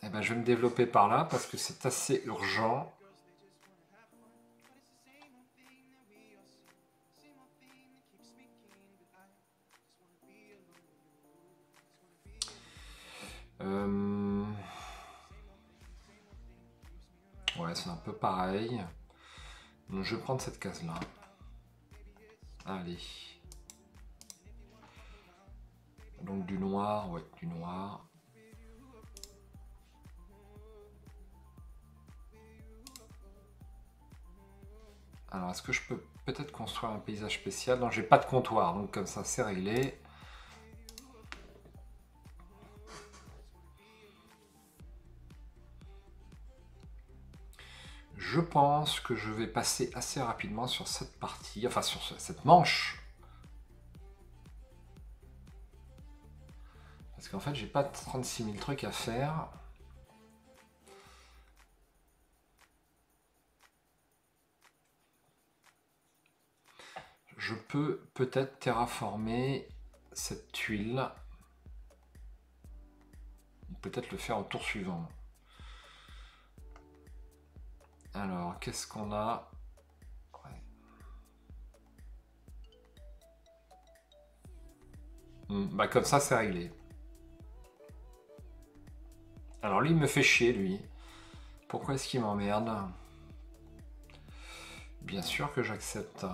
Eh ben, je vais me développer par là parce que c'est assez urgent. Ouais, c'est un peu pareil. Donc, je vais prendre cette case-là. Allez. Donc du noir, ouais, du noir. Alors, est-ce que je peux peut-être construire un paysage spécial? Non, j'ai pas de comptoir, donc comme ça, c'est réglé. Je pense que je vais passer assez rapidement sur cette partie, enfin sur cette manche. Parce qu'en fait, j'ai pas 36 000 trucs à faire. Je peux peut-être terraformer cette tuile. Peut-être le faire au tour suivant. Alors, qu'est-ce qu'on a? Bah comme ça, c'est réglé. Alors lui, il me fait chier, lui. Pourquoi est-ce qu'il m'emmerde? Bien sûr que j'accepte.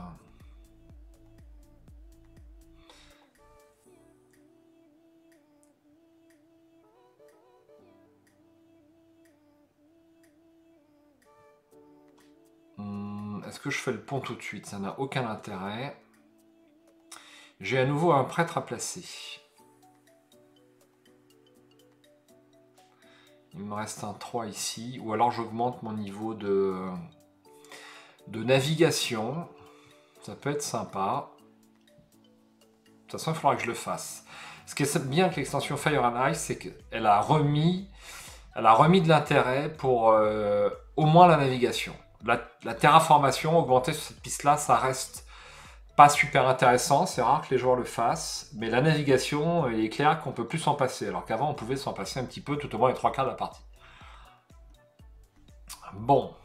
Est-ce que je fais le pont tout de suite? Ça n'a aucun intérêt. J'ai à nouveau un prêtre à placer. Il me reste un 3 ici. Ou alors j'augmente mon niveau de navigation. Ça peut être sympa. De toute façon, il faudra que je le fasse. Ce qui est bien avec l'extension Fire and Ice, c'est qu'elle a remis de l'intérêt pour au moins la navigation. La terraformation, augmenter sur cette piste-là, ça reste pas super intéressant. C'est rare que les joueurs le fassent. Mais la navigation, il est clair qu'on peut plus s'en passer. Alors qu'avant, on pouvait s'en passer un petit peu, tout au moins les 3 quarts de la partie. Bon.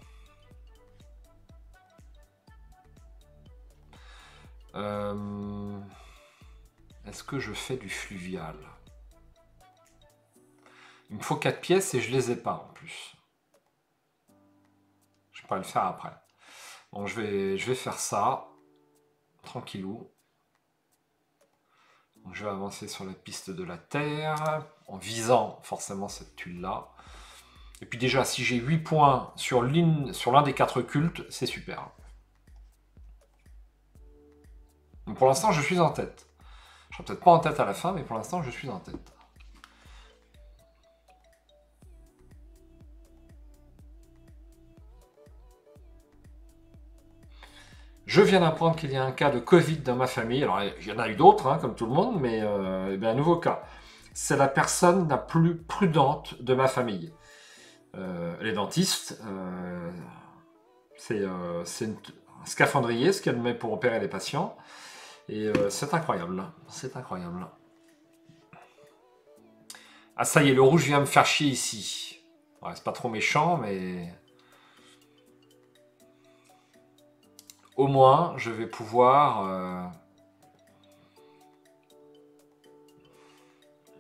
Est-ce que je fais du fluvial? Il me faut 4 pièces et je les ai pas en plus. Je pourrais le faire après. Bon, je vais faire ça. Tranquillou. Donc, je vais avancer sur la piste de la Terre, en visant forcément cette tuile-là. Et puis déjà, si j'ai 8 points sur l'un des 4 cultes, c'est super. Donc, pour l'instant, je suis en tête. Je serai peut-être pas en tête à la fin, mais pour l'instant, je suis en tête. Je viens d'apprendre qu'il y a un cas de Covid dans ma famille. Alors, il y en a eu d'autres, hein, comme tout le monde, mais un nouveau cas. C'est la personne la plus prudente de ma famille. Elle est dentiste. C'est un scaphandrier, ce qu'elle met pour opérer les patients. Et c'est incroyable. C'est incroyable. Ah, ça y est, le rouge vient me faire chier ici. Ouais, c'est pas trop méchant, mais... Au moins, je vais pouvoir...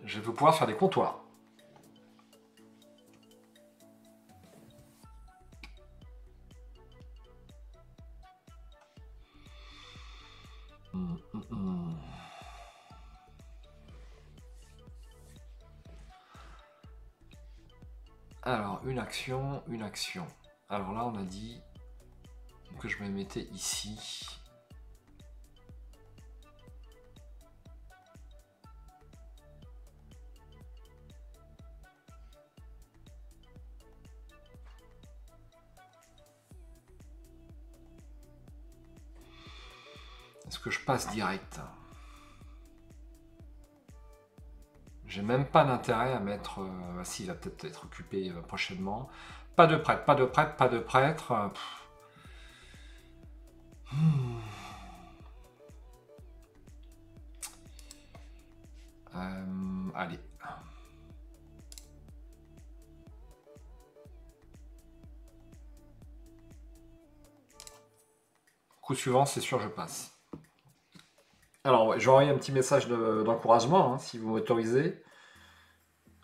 je vais pouvoir faire des comptoirs. Alors, une action, une action. Alors là, on a dit que je me mettais ici. Est-ce que je passe direct? J'ai même pas d'intérêt à mettre... si, il va peut-être être occupé prochainement. Pas de prêtre, pas de prêtre, pas de prêtre. Allez. Coup suivant, c'est sûr, je passe. Alors, ouais, je vais envoyer un petit message d'encouragement, hein, si vous m'autorisez.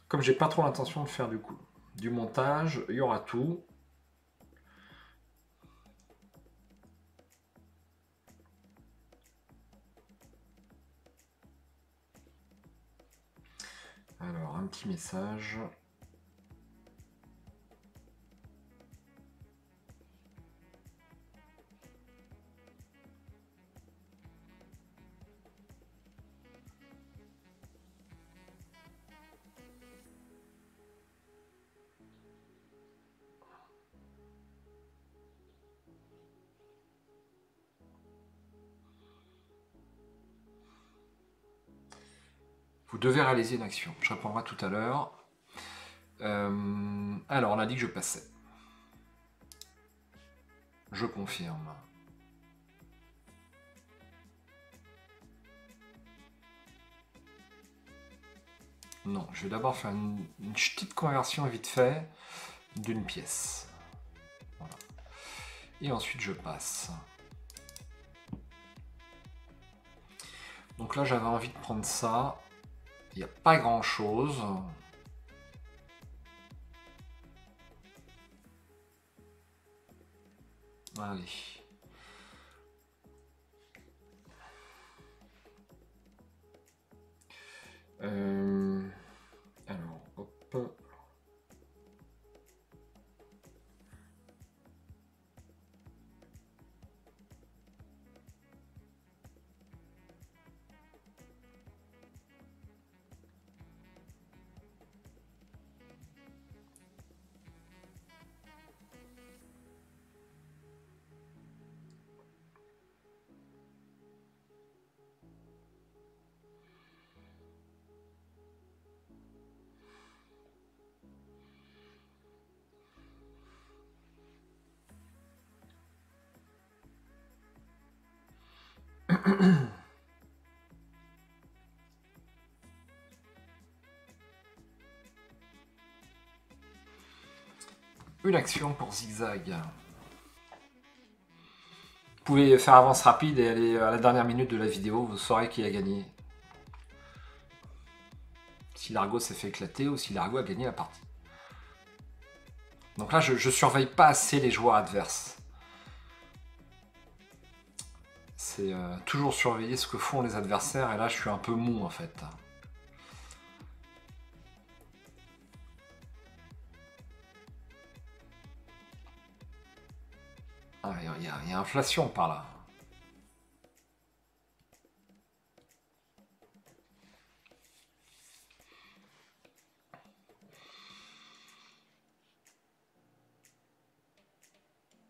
Comme j'ai pas trop l'intention de faire du montage, il y aura tout. Alors, un petit message. Vous devez réaliser une action. Je répondrai tout à l'heure. Alors, on a dit que je passais. Je confirme. Non, je vais d'abord faire une petite conversion vite fait d'une pièce. Voilà. Et ensuite, je passe. Donc là, j'avais envie de prendre ça. Il n'y a pas grand-chose. Allez. Alors, hop. Une action pour zigzag. Vous pouvez faire avance rapide et aller à la dernière minute de la vidéo, vous saurez qui a gagné. Si l'Argo s'est fait éclater ou si l'Argo a gagné la partie. Donc là, je surveille pas assez les joueurs adverses. C'est toujours surveiller ce que font les adversaires, et là, je suis un peu mou en fait. Ah, il y a inflation par là.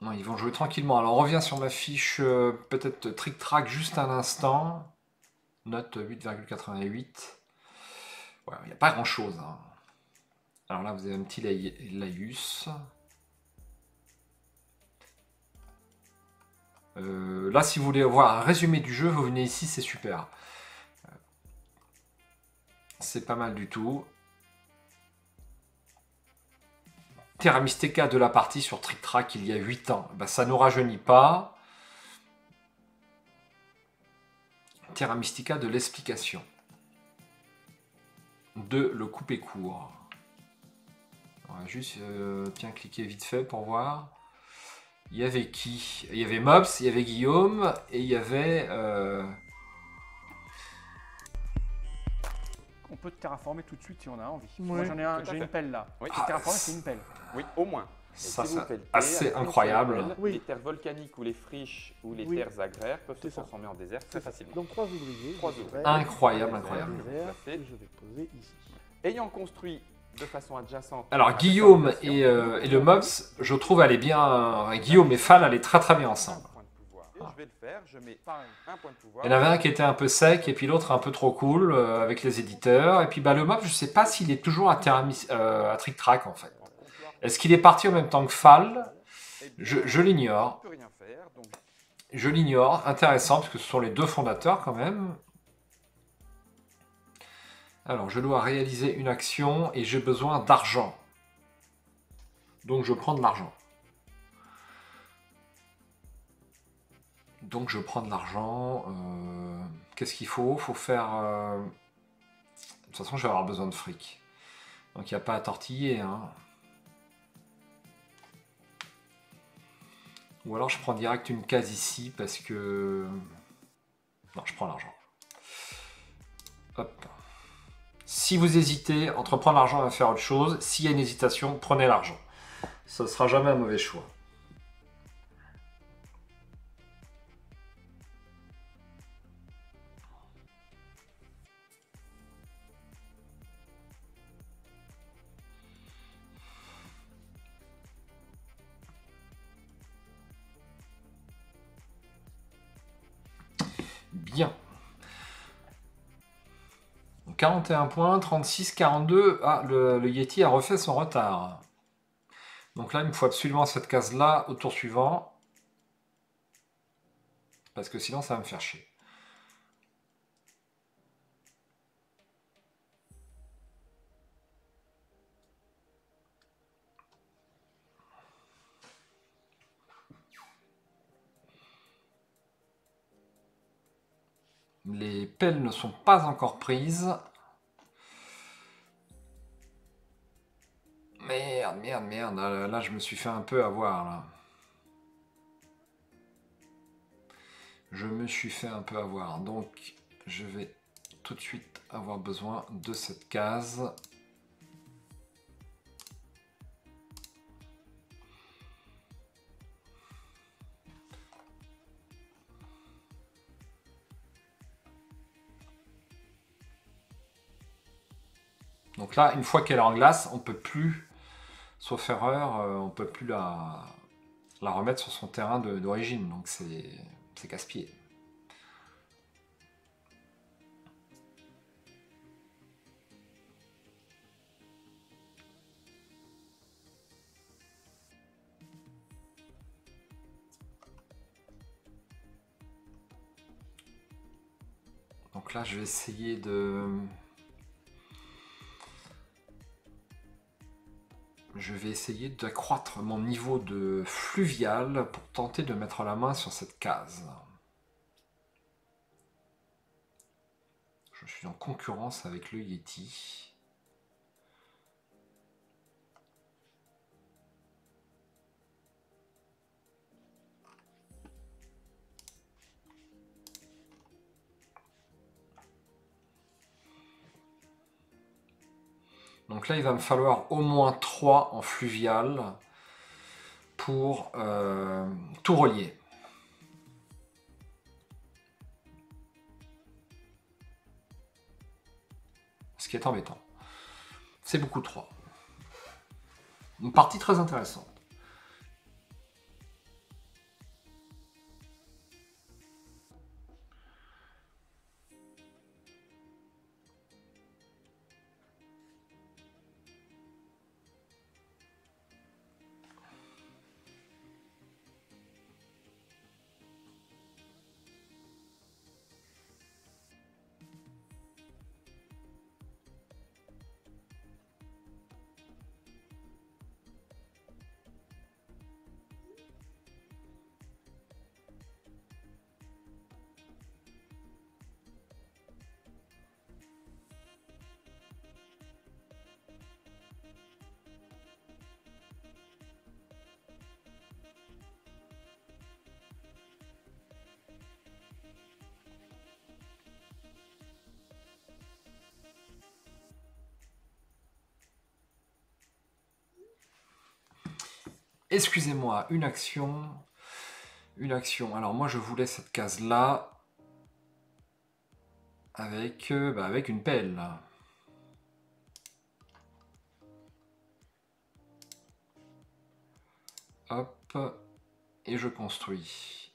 Non, ils vont jouer tranquillement. Alors on revient sur ma fiche, peut-être trick-track juste un instant. Note 8,88. Ouais, il n'y a pas grand-chose. Hein. Alors là, vous avez un petit laïus. Là, si vous voulez voir un résumé du jeu, vous venez ici, c'est super. C'est pas mal du tout. Terra Mystica de la partie sur Trick Track il y a 8 ans. Ben, ça ne nous rajeunit pas. Terra Mystica de l'explication. De le couper court. On va juste tiens, cliquer vite fait pour voir. Il y avait qui? Il y avait Mobs, il y avait Guillaume et il y avait... On peut terraformer tout de suite si on a envie. Oui. Moi j'ai une pelle là. Oui. Terraformer c'est une pelle. Oui, au moins. Ça, Et si vous c'est faites T, assez avec une incroyable. seule pelle, Oui. Les terres volcaniques ou les friches ou les Oui. terres agraires peuvent se C'est ça. transformer en désert très facilement. Donc 3 ouvriers. Trois je ouvriers. vais Incroyable, Désert. incroyable. désert, Placé. que je vais poser ici. Ayant construit de façon adjacente... Alors à Guillaume cette et le Mobs, je trouve elle est bien... Guillaume et Fall, elle est très très bien un ensemble. point de pouvoir. Ah. je vais le faire. Je mets Pareil. un point de pouvoir. Il y en avait un qui était un peu sec et puis l'autre un peu trop cool avec les éditeurs. Et puis bah, le mob, je sais pas s'il est toujours à Trick Track en fait. En comptoir. Est-ce qu'il est parti en même temps que Fall? Eh bien, Je l'ignore. je ne peux rien faire. Donc, Je l'ignore. Intéressant parce que ce sont les deux fondateurs quand même. Alors je dois réaliser une action et j'ai besoin d'argent. Donc je prends de l'argent. Donc je prends de l'argent. Qu'est-ce qu'il faut? Faut faire... De toute façon, je vais avoir besoin de fric. Donc il n'y a pas à tortiller. Hein. Ou alors je prends direct une case ici parce que... Non, je prends l'argent. Hop. Si vous hésitez entre prendre l'argent et faire autre chose, s'il y a une hésitation, prenez l'argent. Ce ne sera jamais un mauvais choix. Bien. 41 points, 36, 42. Ah, le Yeti a refait son retard. Donc là, il me faut absolument cette case-là au tour suivant. Parce que sinon, ça va me faire chier. Les pelles ne sont pas encore prises. Merde, merde, merde. Là, je me suis fait un peu avoir, là. Je me suis fait un peu avoir. Donc, je vais tout de suite avoir besoin de cette case. Donc là, une fois qu'elle est en glace, on ne peut plus, sauf erreur, on ne peut plus la remettre sur son terrain d'origine. Donc c'est casse-pied. Donc là, je vais essayer de... Je vais essayer d'accroître mon niveau de fluvial pour tenter de mettre la main sur cette case. Je suis en concurrence avec le Yeti. Donc là, il va me falloir au moins 3 en fluvial pour tout relier. Ce qui est embêtant. C'est beaucoup 3. Une partie très intéressante. Excusez-moi, une action. Une action. Alors moi je voulais cette case là avec, avec une pelle. Hop. Et je construis.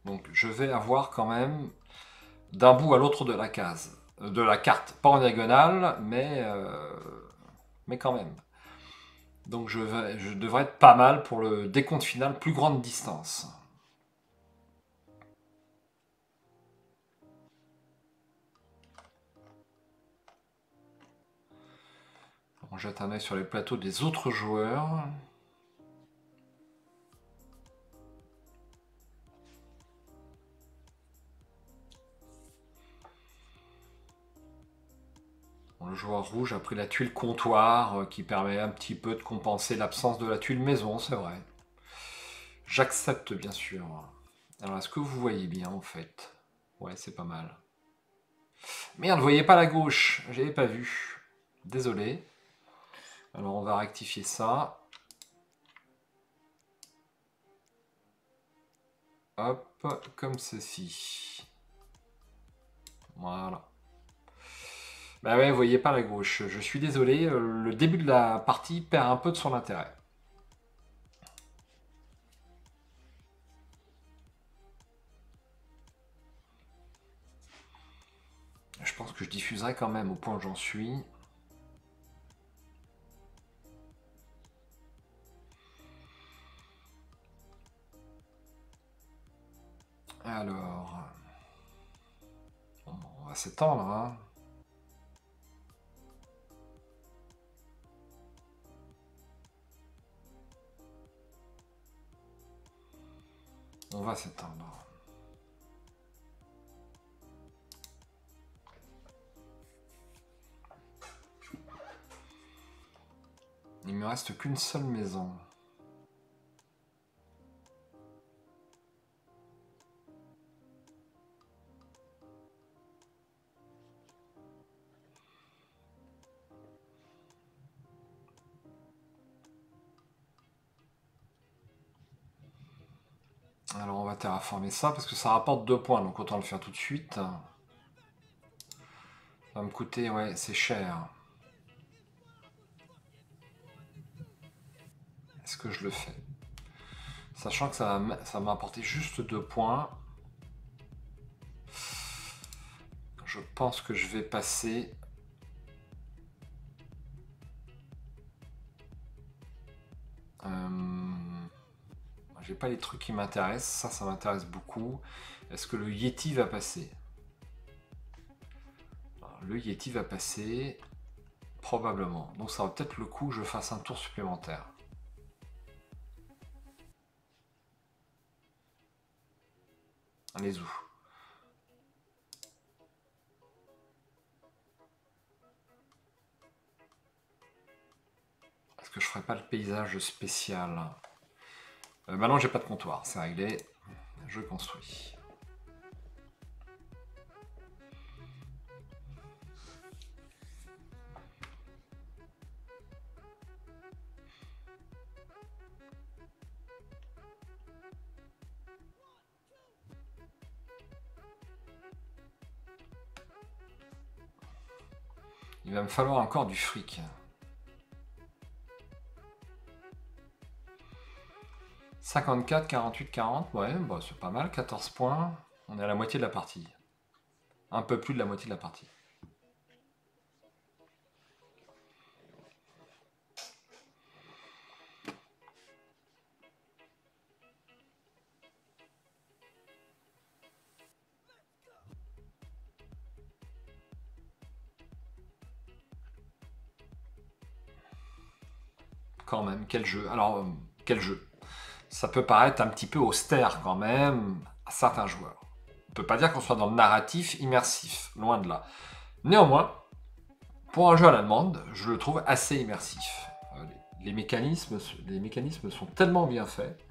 Donc je vais avoir quand même d'un bout à l'autre de la case, de la carte, pas en diagonale, mais quand même. Donc je devrais être pas mal pour le décompte final, plus grande distance. On jette un œil sur les plateaux des autres joueurs. Le joueur rouge a pris la tuile comptoir qui permet un petit peu de compenser l'absence de la tuile maison, c'est vrai. J'accepte bien sûr. Alors est-ce que vous voyez bien en fait? Ouais, c'est pas mal. Merde, vous voyez pas la gauche, j'avais pas vu. Désolé. Alors on va rectifier ça. Hop, comme ceci. Voilà. Bah ouais, vous voyez pas la gauche. Je suis désolé, le début de la partie perd un peu de son intérêt. Je pense que je diffuserai quand même au point où j'en suis. Alors... Bon, on va s'étendre, hein. On va s'étendre. Il me reste qu'une seule maison. Alors on va terraformer ça parce que ça rapporte 2 points, donc autant le faire tout de suite. Ça va me coûter, ouais, c'est cher. Est-ce que je le fais? Sachant que ça m'a apporté juste 2 points. Je pense que je vais passer... J'ai pas les trucs qui m'intéressent. Ça m'intéresse beaucoup. Est-ce que le Yeti va passer? Le Yeti va passer... Probablement. Donc ça va peut-être le coup que je fasse un tour supplémentaire. Allez où? Est-ce que je ferai pas le paysage spécial? Maintenant j'ai pas de comptoir, c'est réglé. Je construis. Il va me falloir encore du fric. « 54, 48, 40, ouais, bah, c'est pas mal, 14 points. On est à la moitié de la partie. Un peu plus de la moitié de la partie. Quand même, quel jeu. Alors, quel jeu. Ça peut paraître un petit peu austère quand même à certains joueurs. On ne peut pas dire qu'on soit dans le narratif immersif, loin de là. Néanmoins, pour un jeu à l'allemande, je le trouve assez immersif. Les mécanismes sont tellement bien faits.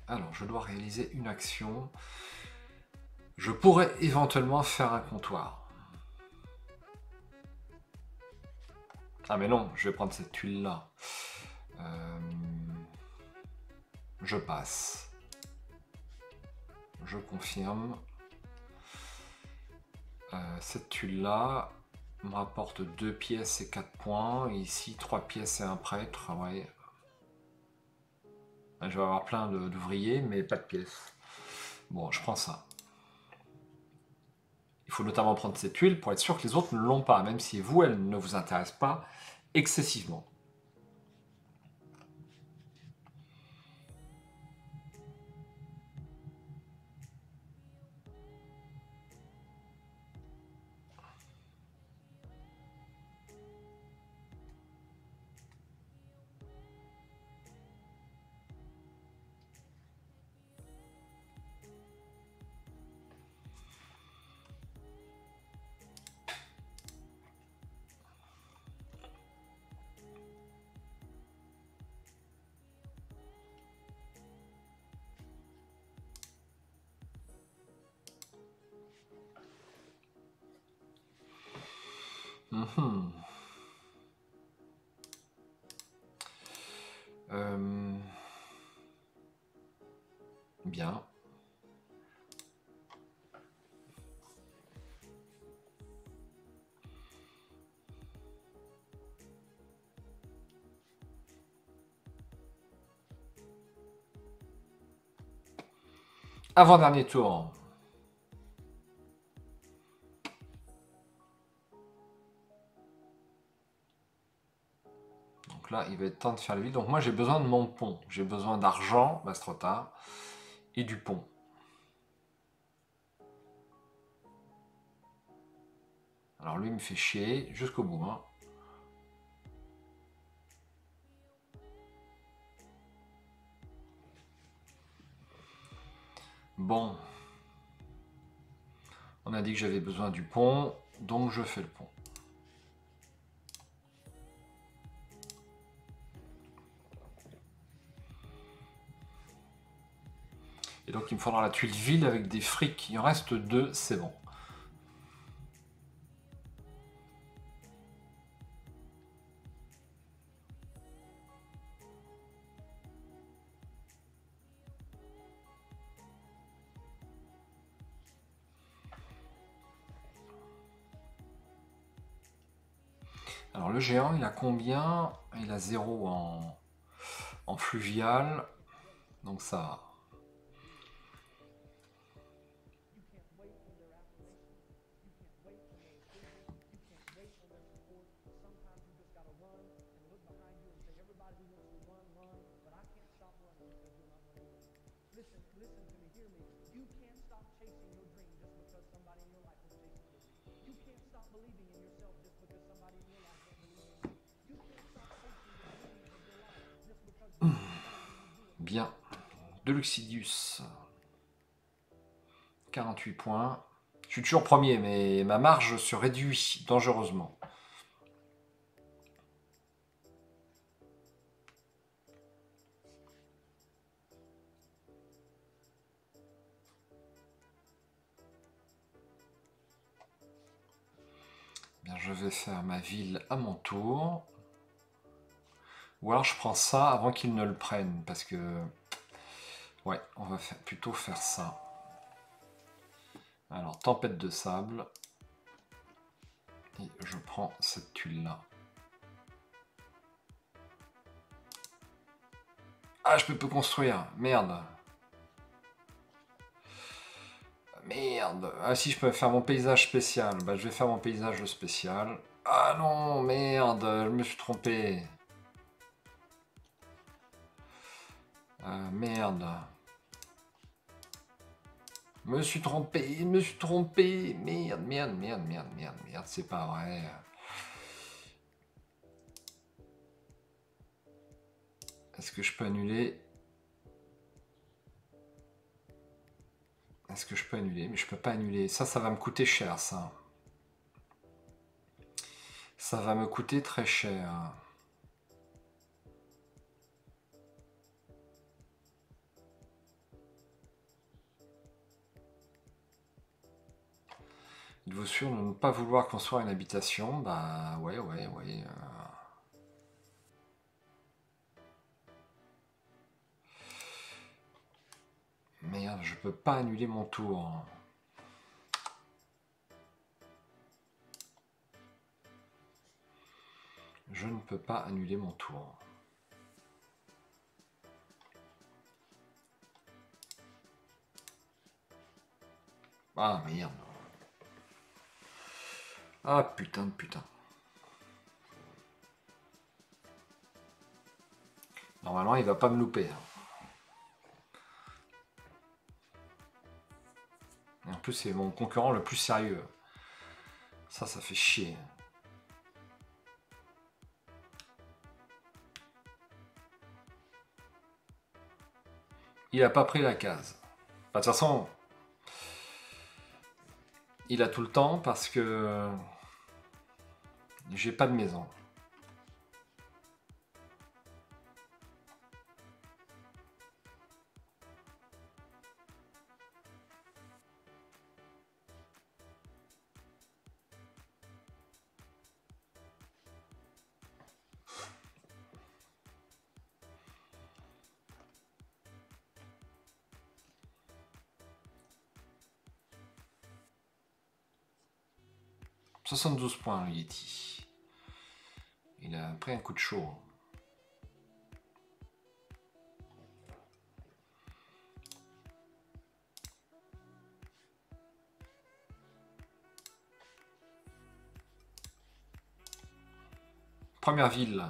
Alors, je dois réaliser une action. Je pourrais éventuellement faire un comptoir. Ah mais non, je vais prendre cette tuile-là. Je passe. Je confirme. Cette tuile-là me rapporte 2 pièces et 4 points. Et ici, 3 pièces et un prêtre. Ouais. Je vais avoir plein d'ouvriers, mais pas de pièces. Bon, je prends ça. Il faut notamment prendre cette tuile pour être sûr que les autres ne l'ont pas, même si vous, elle ne vous intéresse pas excessivement. Bien. Avant-dernier tour. Donc là, il va être temps de faire le vide. Donc moi, j'ai besoin de mon pont. J'ai besoin d'argent, bah, c'est trop tard, et du pont. Alors lui, il me fait chier jusqu'au bout. Hein. Bon. On a dit que j'avais besoin du pont, donc je fais le pont. Et donc il me faudra la tuile vide avec des frics. Il en reste 2, c'est bon. Alors le géant, il a combien? Il a 0 en fluvial. Donc ça va. Bien. De Luxidius. 48 points. Je suis toujours premier, mais ma marge se réduit dangereusement. Bien, je vais faire ma ville à mon tour. Ou alors je prends ça avant qu'ils ne le prennent, parce que... Ouais, on va plutôt faire ça. Alors, tempête de sable. Et je prends cette tuile-là. Ah, je peux pas construire. Merde. Merde. Ah si, je peux faire mon paysage spécial. Bah, je vais faire mon paysage spécial. Ah non, merde, je me suis trompé. Merde. Me suis trompé, Merde, merde, c'est pas vrai. Est-ce que je peux annuler? Est-ce que je peux annuler? Mais je peux pas annuler. Ça va me coûter cher, ça. Ça va me coûter très cher. êtes-vous sûr de ne pas vouloir construire une habitation? Bah ouais. Merde, je peux pas annuler mon tour. Je ne peux pas annuler mon tour. Ah merde. Ah putain de putain. Normalement, il va pas me louper. En plus, c'est mon concurrent le plus sérieux. Ça fait chier. Il a pas pris la case. Bah, de toute façon, il a tout le temps parce que j'ai pas de maison. « 72 points, le Yeti. Il a pris un coup de chaud. Première ville.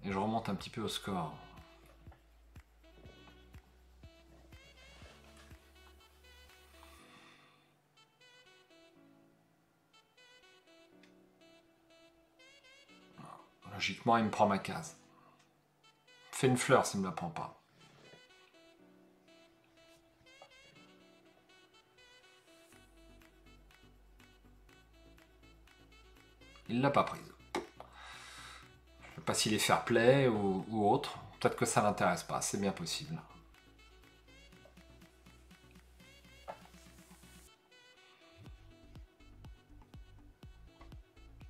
Et je remonte un petit peu au score. Logiquement, il me prend ma case. Fait une fleur s'il ne me la prend pas. Il l'a pas prise. Je ne sais pas s'il est fair play ou autre. Peut-être que ça l'intéresse pas, c'est bien possible.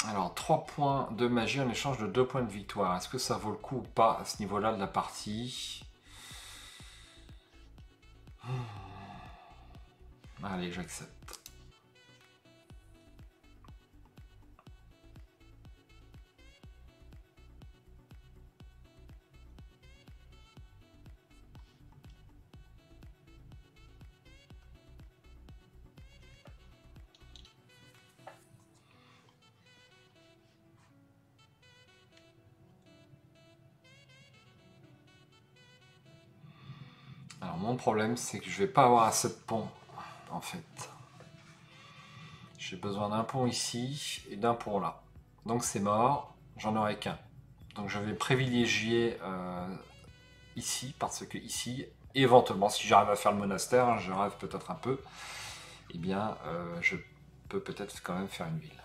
Alors, 3 points de magie en échange de 2 points de victoire. Est-ce que ça vaut le coup ou pas à ce niveau-là de la partie? Allez, j'accepte. Alors mon problème c'est que je vais pas avoir assez de ponts en fait. J'ai besoin d'un pont ici et d'un pont là. Donc c'est mort, j'en aurai qu'un. Donc je vais privilégier ici parce que ici, éventuellement si j'arrive à faire le monastère, hein, je rêve peut-être un peu, eh bien je peux peut-être quand même faire une ville.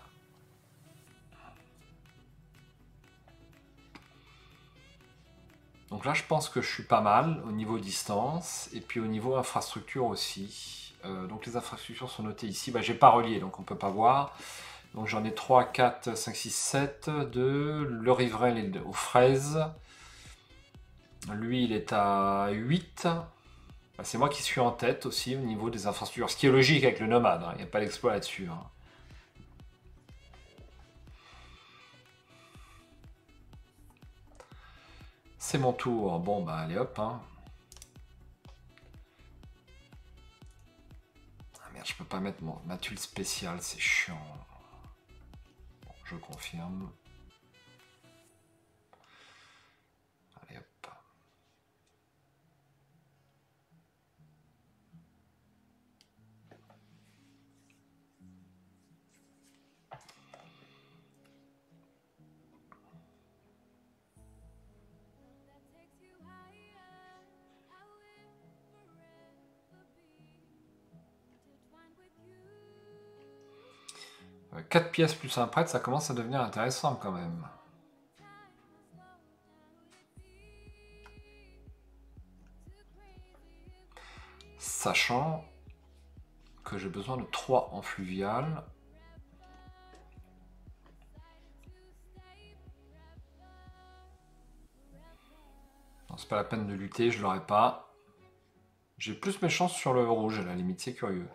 Donc là, je pense que je suis pas mal au niveau distance et puis au niveau infrastructure aussi. Donc les infrastructures sont notées ici. Bah, j'ai pas relié, donc on peut pas voir. Donc j'en ai 3, 4, 5, 6, 7 de le riverain aux fraises. Lui, il est à 8. Bah, c'est moi qui suis en tête aussi au niveau des infrastructures. Ce qui est logique avec le nomade, hein. Il n'y a pas d'exploit là-dessus. Hein. C'est mon tour. Bon, bah allez hop. Hein. Ah merde, je peux pas mettre ma tuile spéciale, c'est chiant. Bon, je confirme. Allez hop. « 4 pièces plus un prêtre, ça commence à devenir intéressant quand même. sachant que j'ai besoin de 3 en fluvial. C'est pas la peine de lutter, je l'aurai pas. J'ai plus mes chances sur le rouge à la limite, c'est curieux.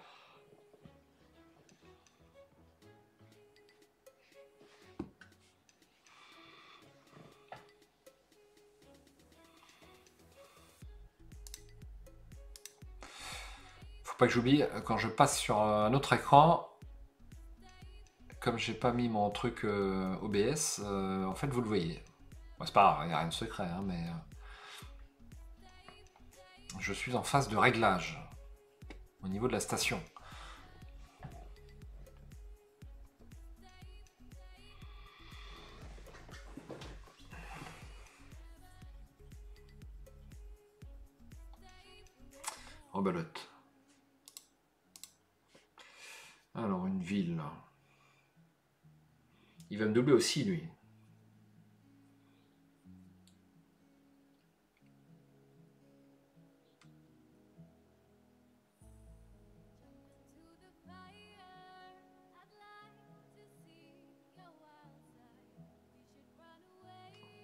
Faut pas que j'oublie, quand je passe sur un autre écran, comme j'ai pas mis mon truc OBS, en fait vous le voyez. Bon, c'est pas grave, il n'y a rien de secret, hein, mais je suis en phase de réglage au niveau de la station. Rebelote. Alors, une ville. Il va me doubler aussi, lui.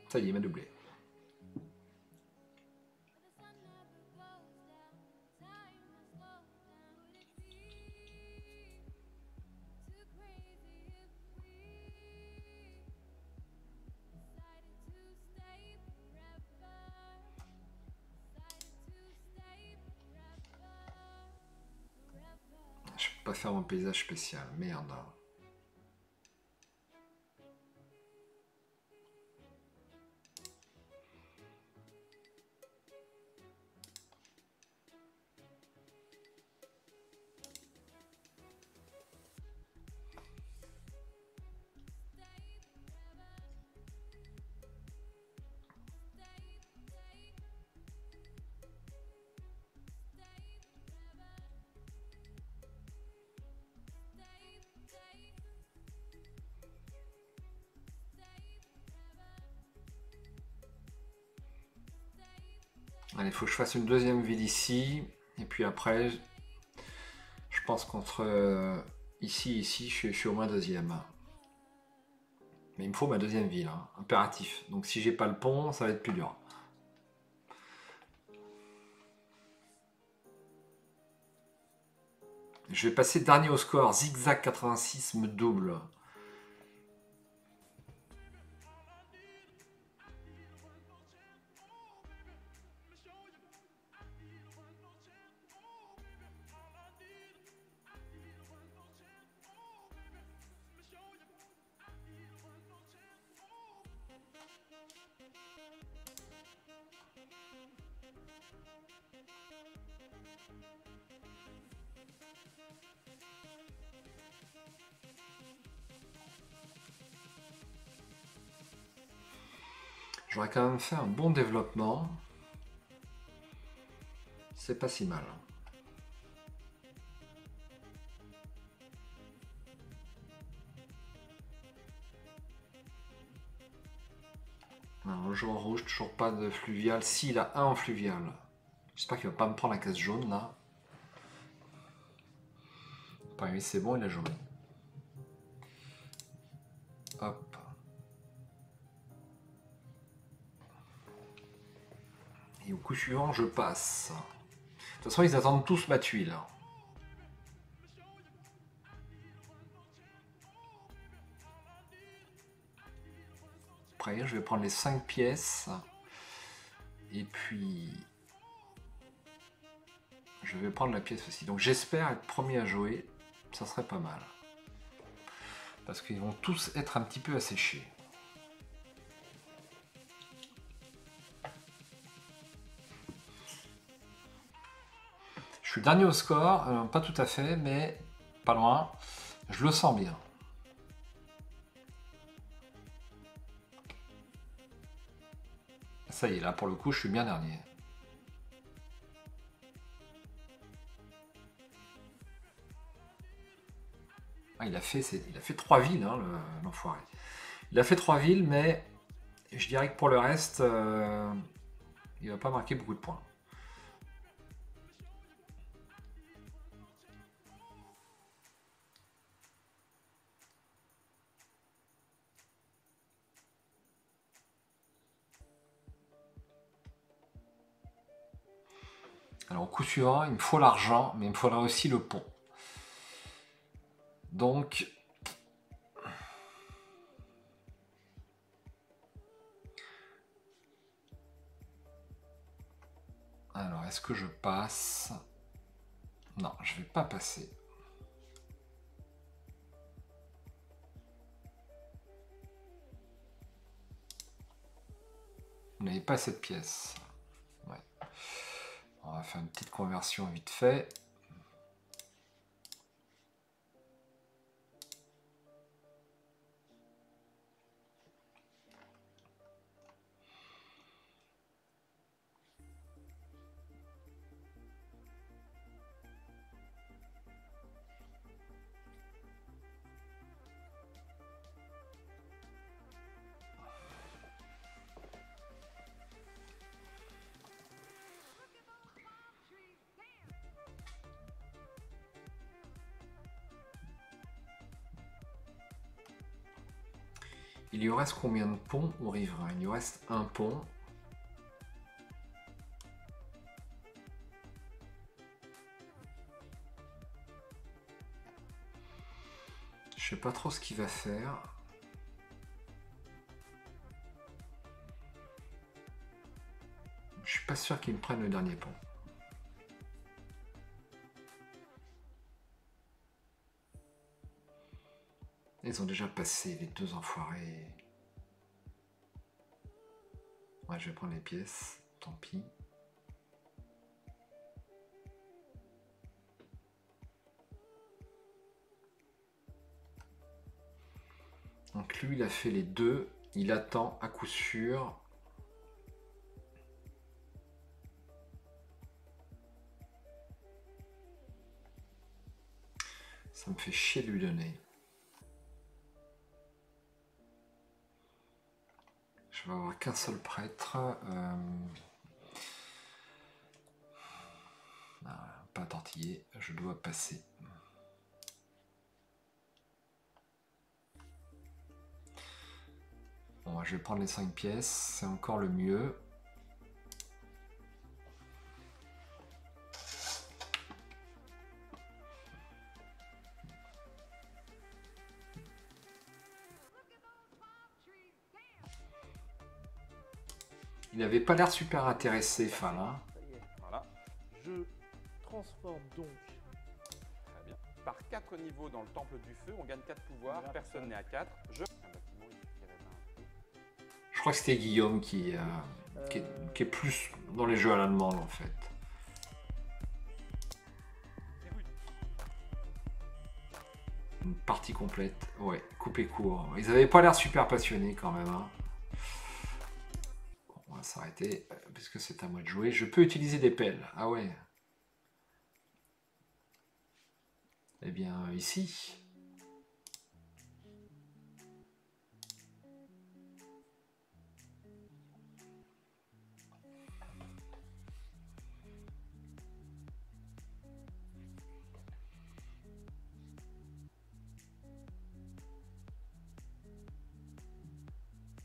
Ça y est, il m'a doublé. Je peux pas faire mon paysage spécial, merde. Allez, il faut que je fasse une deuxième ville ici. Et puis après, je pense qu'entre ici et ici, je suis au moins deuxième. Mais il me faut ma deuxième ville, hein, impératif. Donc si j'ai pas le pont, ça va être plus dur. Je vais passer dernier au score. Zigzag 86 me double. J'aurais quand même fait un bon développement. C'est pas si mal. Alors, le joueur rouge, toujours pas de fluvial. Si, il a un en fluvial. J'espère qu'il va pas me prendre la case jaune là. Oui, c'est bon, il a joué. Hop. Et au coup suivant, je passe. De toute façon, ils attendent tous ma tuile. Après, je vais prendre les 5 pièces. Et puis... je vais prendre la pièce aussi. Donc j'espère être premier à jouer. Ça serait pas mal. Parce qu'ils vont tous être un petit peu asséchés. Je suis dernier au score, pas tout à fait, mais pas loin. Je le sens bien. Ça y est, là pour le coup, je suis bien dernier. Ah, il a fait 3 villes, hein, l'enfoiré. Il a fait 3 villes, mais je dirais que pour le reste, il va pas marquer beaucoup de points. Alors, au coup suivant, il me faut l'argent, mais il me faudra aussi le pont. Donc... Alors, est-ce que je passe? Non, je vais pas passer. Vous n'avez pas cette pièce. Ouais. On va faire une petite conversion vite fait. Il lui reste combien de ponts ou riverains? Il lui reste un pont. Je sais pas trop ce qu'il va faire. Je suis pas sûr qu'il me prenne le dernier pont. Ils ont déjà passé, les deux enfoirés. Ouais, je vais prendre les pièces, tant pis. Donc lui, il a fait les deux. Il attend à coup sûr. Ça me fait chier de lui donner. Je vais avoir qu'un seul prêtre. Pas tortillé, je dois passer. Bon, je vais prendre les 5 pièces, c'est encore le mieux. Il n'avait pas l'air super intéressé, Fall. Hein. Ça y est, voilà. Je transforme donc. Très bien. Par 4 niveaux dans le temple du feu, on gagne 4 pouvoirs, Voilà. personne n'est à 4. Un bâtiment, il suffirait d'un peu. Je crois que c'était Guillaume qui est plus dans les jeux à la demande, en fait. C'est rude. Une partie complète, ouais, coupé court. Ils n'avaient pas l'air super passionnés quand même. Hein. Bon, on va s'arrêter, puisque c'est à moi de jouer. Je peux utiliser des pelles. Ah ouais. Eh bien, ici.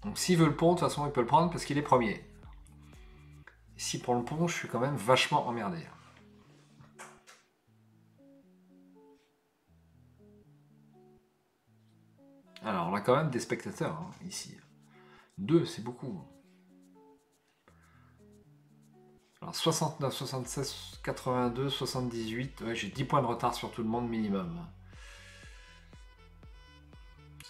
Donc s'il veut le pont, de toute façon, il peut le prendre parce qu'il est premier. S'il prend le pont, je suis quand même vachement emmerdé. Alors, on a quand même des spectateurs hein, ici. 2, c'est beaucoup. Alors, 69, 76, 82, 78. Ouais, j'ai 10 points de retard sur tout le monde minimum.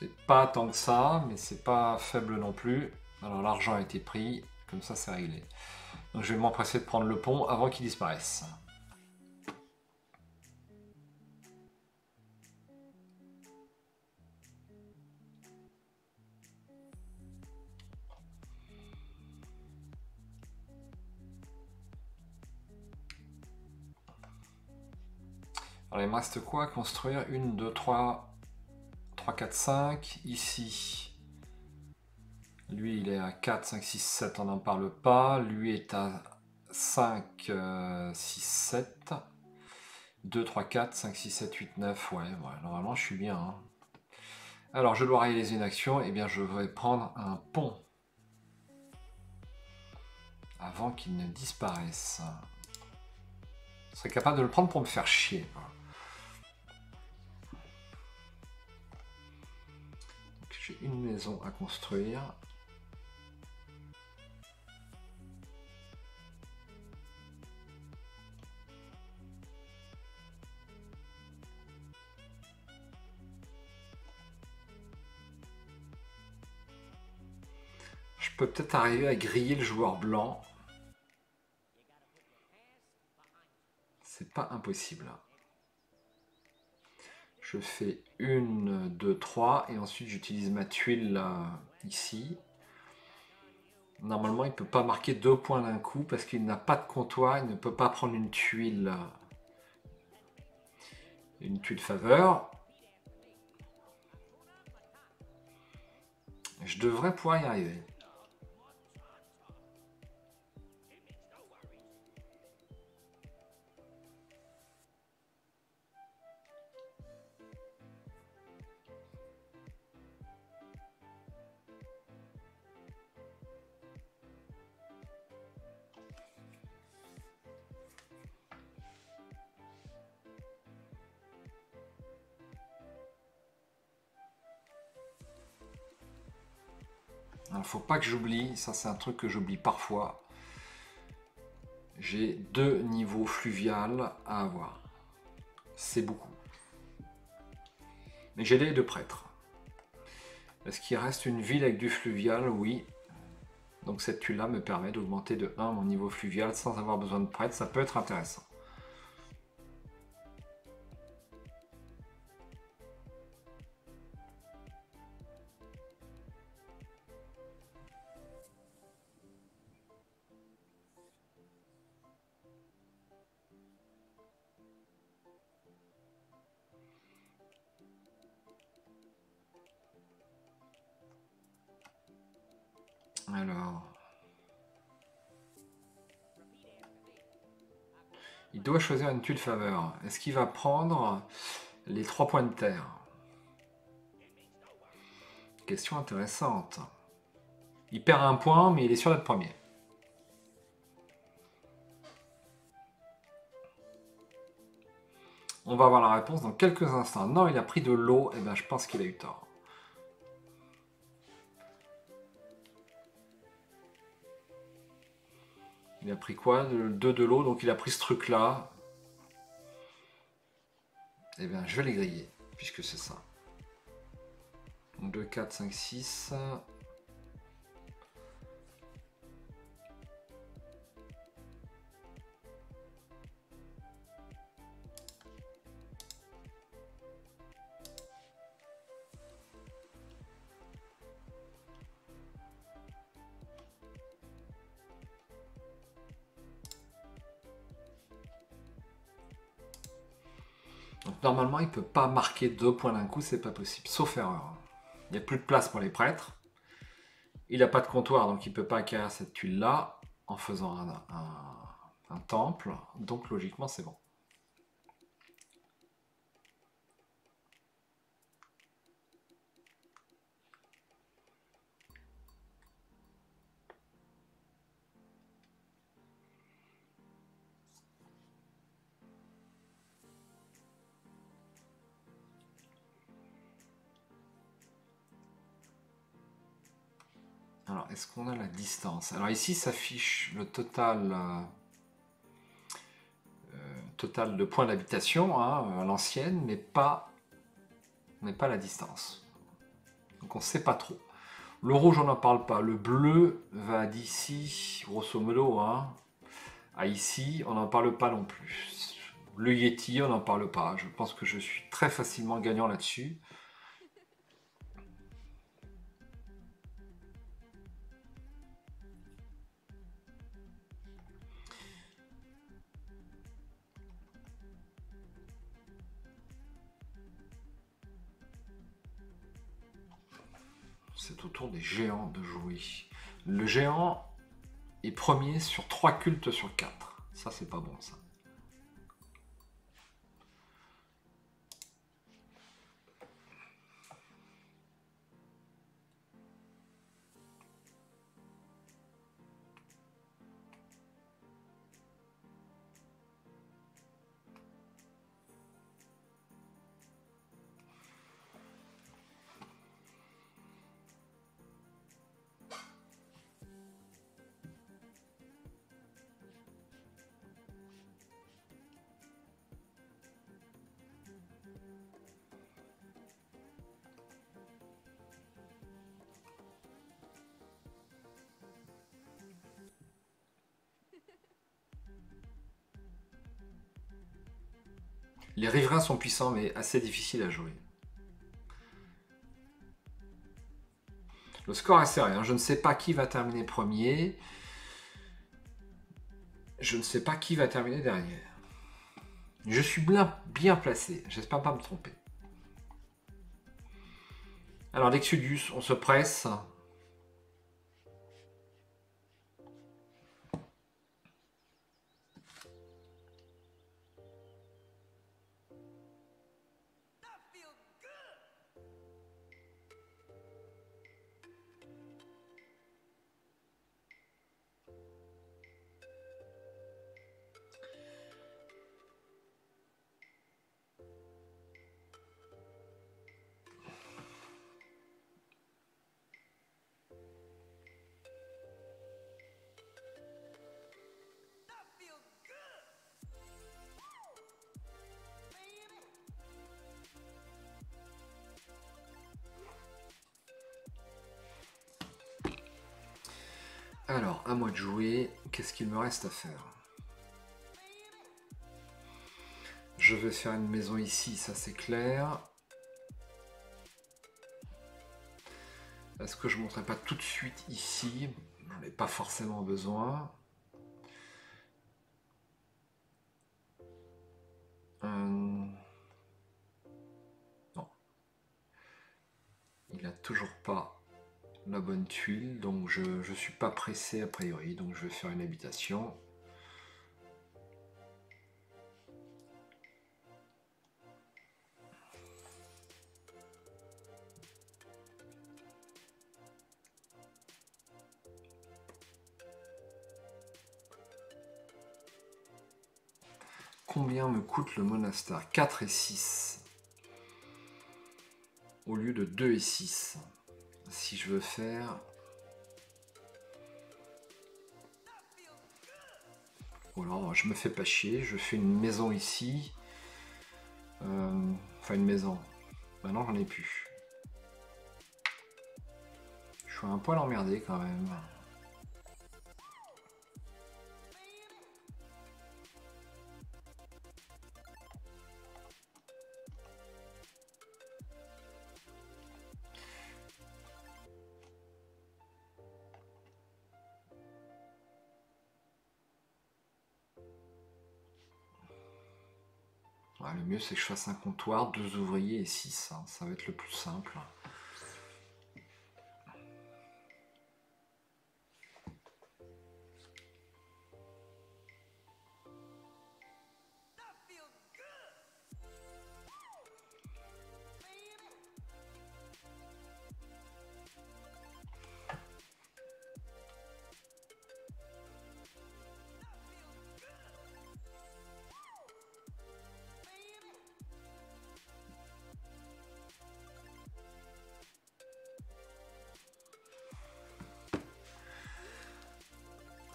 C'est pas tant que ça, mais c'est pas faible non plus. Alors, l'argent a été pris. Comme ça, c'est réglé. Donc, je vais m'empresser de prendre le pont avant qu'il disparaisse. Alors, il me reste quoi? Construire 1, 2, 3, 3, 4, 5. Ici, lui, il est à 4, 5, 6, 7, on n'en parle pas. Lui est à 5, 6, 7. 2, 3, 4, 5, 6, 7, 8, 9. Ouais, normalement, je suis bien. Hein. Alors, je dois réaliser une action. Eh bien, je vais prendre un pont. Avant qu'il ne disparaisse. serait capable de le prendre pour me faire chier. Voilà. J'ai une maison à construire. Je peux peut-être arriver à griller le joueur blanc. C'est pas impossible. Je fais 1, 2, 3 et ensuite j'utilise ma tuile là, ici. Normalement, il ne peut pas marquer 2 points d'un coup parce qu'il n'a pas de comptoir, il ne peut pas prendre une tuile faveur. Je devrais pouvoir y arriver. Il ne faut pas que j'oublie, ça c'est un truc que j'oublie parfois. J'ai 2 niveaux fluvial à avoir. C'est beaucoup. Mais j'ai les 2 prêtres. Est-ce qu'il reste une ville avec du fluvial? Oui. Donc cette tuile-là me permet d'augmenter de 1 mon niveau fluvial sans avoir besoin de prêtre. Ça peut être intéressant. Alors... il doit choisir une tuile faveur. Est-ce qu'il va prendre les 3 points de terre? Question intéressante. Il perd 1 point, mais il est sûr d'être premier. On va avoir la réponse dans quelques instants. Non, il a pris de l'eau. Eh bien, je pense qu'il a eu tort. Il a pris quoi? 2 de l'eau, donc il a pris ce truc-là. Eh bien, je vais les griller, puisque c'est ça. 2, 4, 5, 6... Donc normalement, il ne peut pas marquer 2 points d'un coup, c'est pas possible, sauf erreur. Il n'y a plus de place pour les prêtres. Il n'a pas de comptoir, donc il ne peut pas acquérir cette tuile-là en faisant un temple. Donc logiquement, c'est bon. Alors, est-ce qu'on a la distance? Alors ici, s'affiche le total, total de points d'habitation hein, à l'ancienne, mais pas la distance. Donc on ne sait pas trop. Le rouge, on n'en parle pas. Le bleu va d'ici, grosso modo, hein, à ici, on n'en parle pas non plus. Le Yeti, on n'en parle pas. Je pense que je suis très facilement gagnant là-dessus. C'est au tour des géants de jouer. Le géant est premier sur 3 cultes sur 4. Ça, c'est pas bon, ça. Les riverains sont puissants, mais assez difficiles à jouer. Le score est serré, hein. Je ne sais pas qui va terminer premier. Je ne sais pas qui va terminer derrière. Je suis bien placé. J'espère pas me tromper. Alors, l'Exodus, on se presse. Alors, à moi de jouer. Qu'est-ce qu'il me reste à faire? Je vais faire une maison ici, ça c'est clair. Est-ce que je ne montrerai pas tout de suite ici? J'en ai pas forcément besoin. Non. Il a toujours pas la bonne tuile, donc je ne suis pas pressé a priori, donc je vais faire une habitation. Combien me coûte le monastère? 4 et 6. Au lieu de 2 et 6. Si je veux faire... Voilà, je me fais pas chier, je fais une maison ici. Enfin une maison. Maintenant j'en ai plus. Je suis un poil emmerdé quand même. Ouais, le mieux c'est que je fasse un comptoir, 2 ouvriers et 6. Hein. Ça va être le plus simple.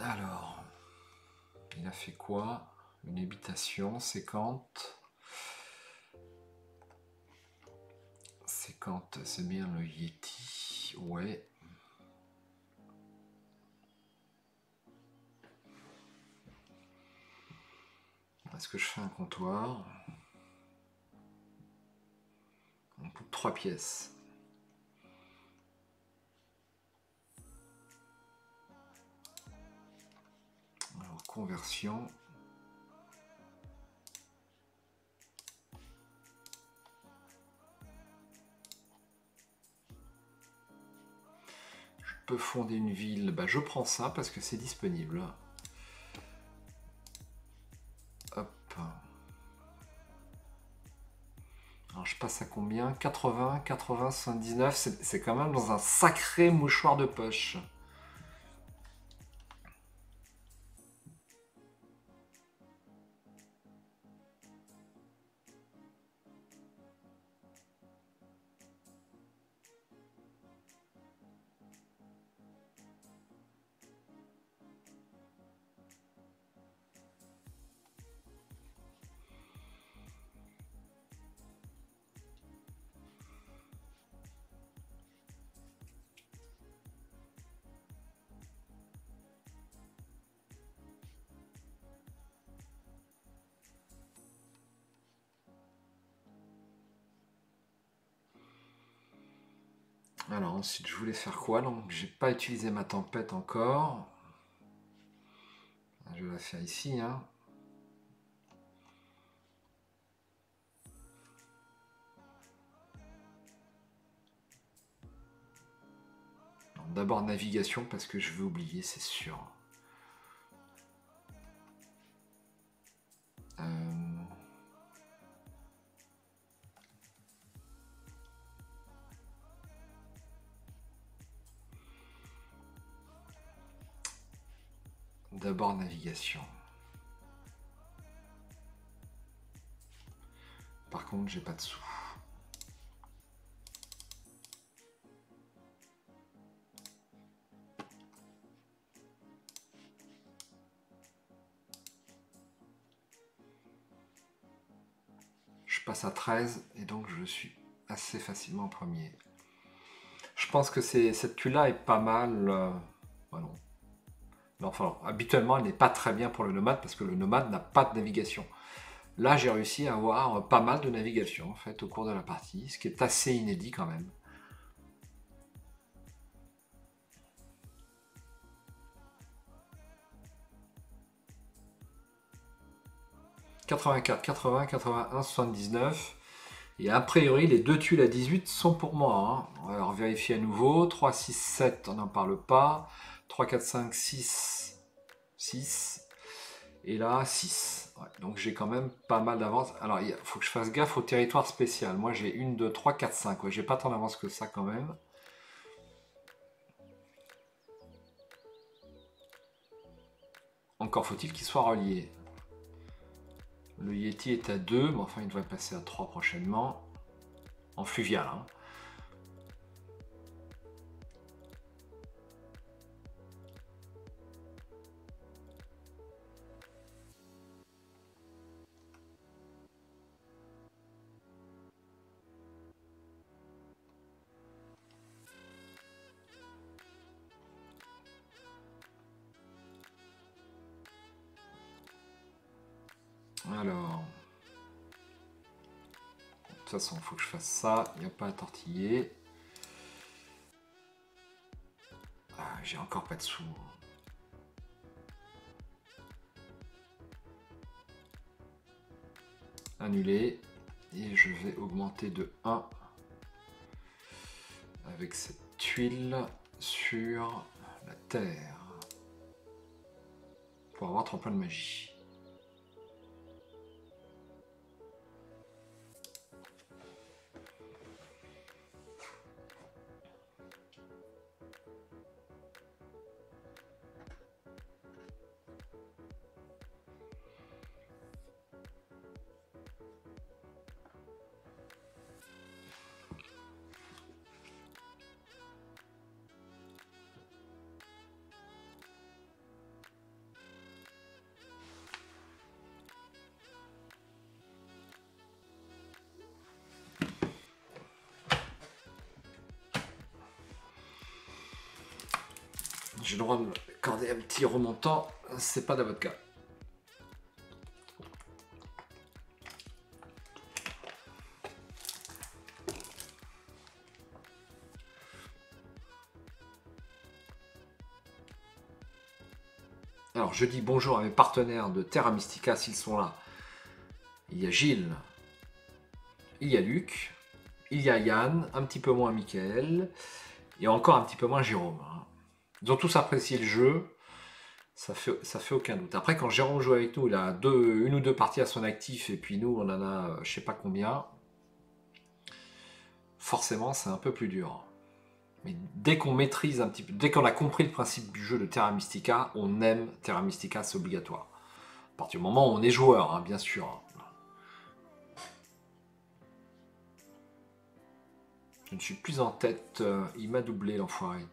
Alors, il a fait quoi? Une habitation, 50. 50, c'est bien le Yeti. Ouais. Est-ce que je fais un comptoir? On coupe 3 pièces. Alors, conversion. Je peux fonder une ville. Bah, je prends ça parce que c'est disponible. Hop. Alors, je passe à combien? 80, 80, 79. C'est quand même dans un sacré mouchoir de poche. Alors ensuite, je voulais faire quoi? Donc, j'ai pas utilisé ma tempête encore. Je vais la faire ici, hein. D'abord navigation parce que je veux oublier, c'est sûr. D'abord navigation. Par contre, j'ai pas de sous. Je passe à 13 et donc je suis assez facilement premier. Je pense que cette tuile-là est pas mal. Bah non. Non, enfin, habituellement, elle n'est pas très bien pour le nomade parce que le nomade n'a pas de navigation. Là, j'ai réussi à avoir pas mal de navigation en fait au cours de la partie, ce qui est assez inédit quand même. « 84, 80, 81, 79. Et a priori, les deux tuiles à 18 sont pour moi. Hein. On va alors vérifier à nouveau. 3, 6, 7, on n'en parle pas. 3, 4, 5, 6, 6. Et là, 6. Ouais, donc j'ai quand même pas mal d'avance. Alors, il faut que je fasse gaffe au territoire spécial. Moi, j'ai 1, 2, 3, 4, 5. Ouais, j'ai pas tant d'avance que ça quand même. Encore faut-il qu'il soit relié. Le Yeti est à 2, mais enfin, il devrait passer à 3 prochainement. En fluvial, hein. Alors, de toute façon, il faut que je fasse ça. Il n'y a pas à tortiller. Ah, j'ai encore pas de sous. Annuler. Et je vais augmenter de 1 avec cette tuile sur la terre. Pour avoir 3 points de magie. J'ai le droit de m'accorder un petit remontant, c'est pas de votre cas. Alors je dis bonjour à mes partenaires de Terra Mystica s'ils sont là. Il y a Gilles, il y a Luc, il y a Yann, un petit peu moins Michael, et encore un petit peu moins Jérôme. Ils ont tous apprécié le jeu, ça fait aucun doute. Après, quand Jérôme joue avec nous, il a une ou deux parties à son actif, et puis nous, on en a je sais pas combien. Forcément, c'est un peu plus dur. Mais dès qu'on maîtrise un petit peu, dès qu'on a compris le principe du jeu de Terra Mystica, on aime Terra Mystica, c'est obligatoire. À partir du moment où on est joueur, hein, bien sûr. Je ne suis plus en tête, il m'a doublé l'enfoiré.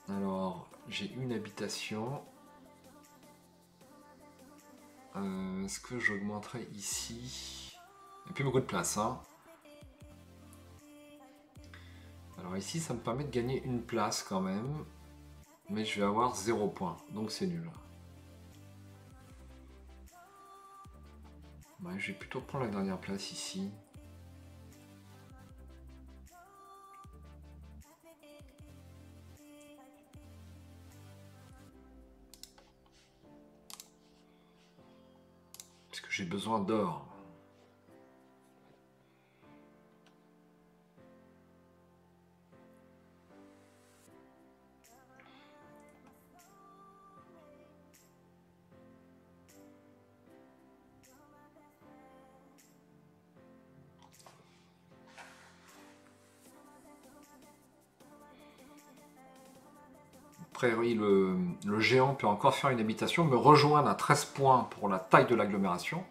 Alors, j'ai une habitation. Est-ce que j'augmenterai ici? Il n'y a plus beaucoup de place, hein. Alors ici, ça me permet de gagner une place quand même. Mais je vais avoir 0 points, donc c'est nul. Ouais, je vais plutôt prendre la dernière place ici. Parce que j'ai besoin d'or. Prairie, le géant peut encore faire une habitation, me rejoindre à 13 points pour la taille de l'agglomération.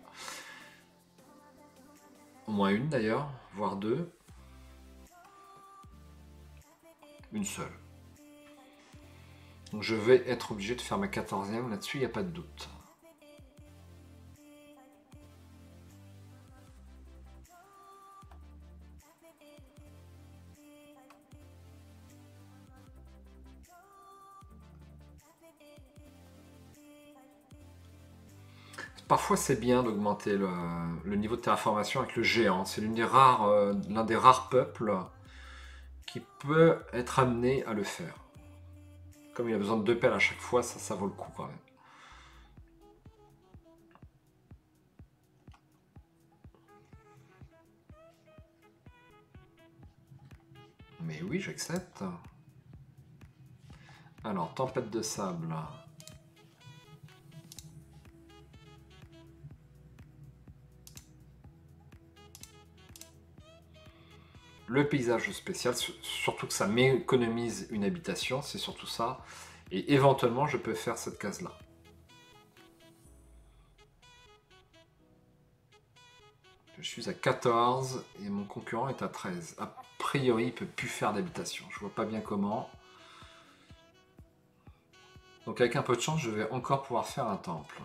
Au moins une d'ailleurs, voire deux. Une seule. Donc je vais être obligé de faire ma 14e, là-dessus il n'y a pas de doute. Parfois c'est bien d'augmenter le niveau de terraformation avec le géant. C'est l'un des rares peuples qui peut être amené à le faire. Comme il a besoin de 2 pelles à chaque fois, ça vaut le coup quand même. Mais oui, j'accepte. Alors, tempête de sable. Le paysage spécial, surtout que ça m'économise une habitation, c'est surtout ça. Et éventuellement, je peux faire cette case-là. Je suis à 14 et mon concurrent est à 13. A priori, il ne peut plus faire d'habitation. Je vois pas bien comment. Donc avec un peu de chance, je vais encore pouvoir faire un temple.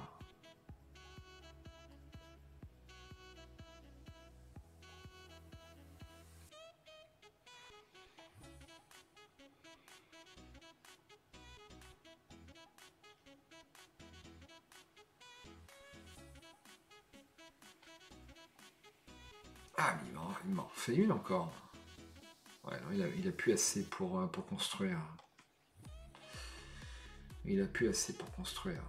Ah, il m'en fait une encore. Ouais, non, il a plus assez pour construire. Il a plus assez pour construire.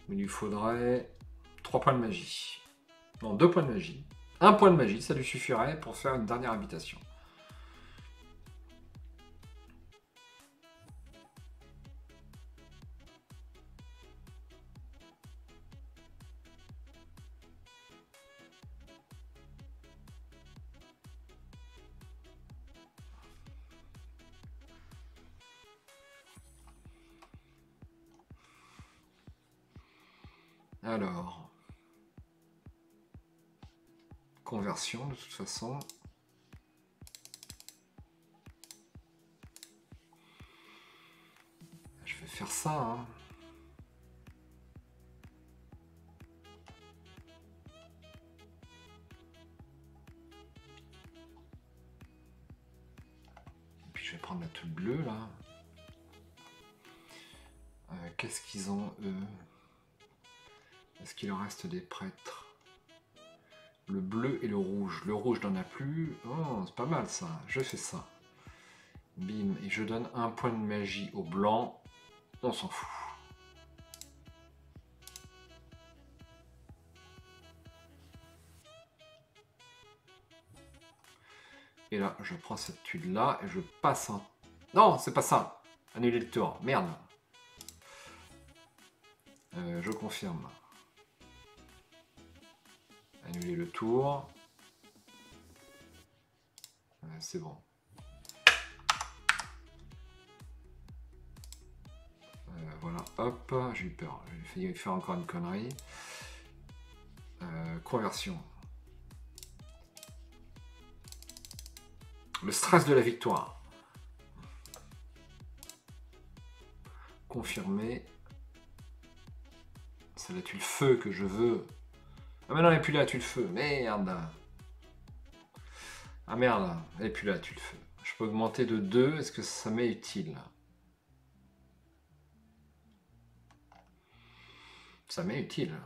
Il lui faudrait 3 points de magie. Non, 2 points de magie. 1 point de magie, ça lui suffirait pour faire une dernière habitation. Alors, conversion de toute façon. Je vais faire ça, hein. Et puis je vais prendre la toute bleue là. Qu'est-ce qu'ils ont eux? Est-ce qu'il en reste des prêtres? Le bleu et le rouge. Le rouge n'en a plus. Oh, c'est pas mal ça. Je fais ça. Bim. Et je donne 1 point de magie au blanc. On s'en fout. Et là, je prends cette tuile là et je passe en... Non, c'est pas ça. Annuler le tour. Merde. Je confirme. Annuler le tour. C'est bon. Voilà, hop, j'ai eu peur. J'ai failli faire encore une connerie. Conversion. Le stress de la victoire. Confirmer. C'est la tuile feu que je veux. Ah mais non, elle n'est plus là, tuile feu. Merde. Ah merde, elle n'est plus là, tuile feu. Je peux augmenter de 2. Est-ce que ça m'est utile? Ça m'est utile.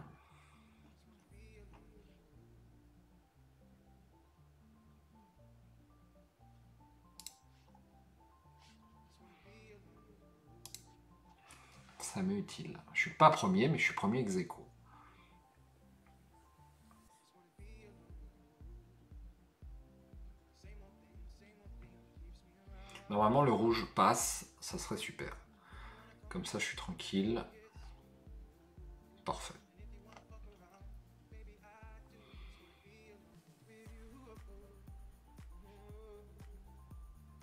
ça m'est utile. Je suis pas premier, mais je suis premier ex aequo. Normalement, le rouge passe, ça serait super. Comme ça, je suis tranquille. Parfait.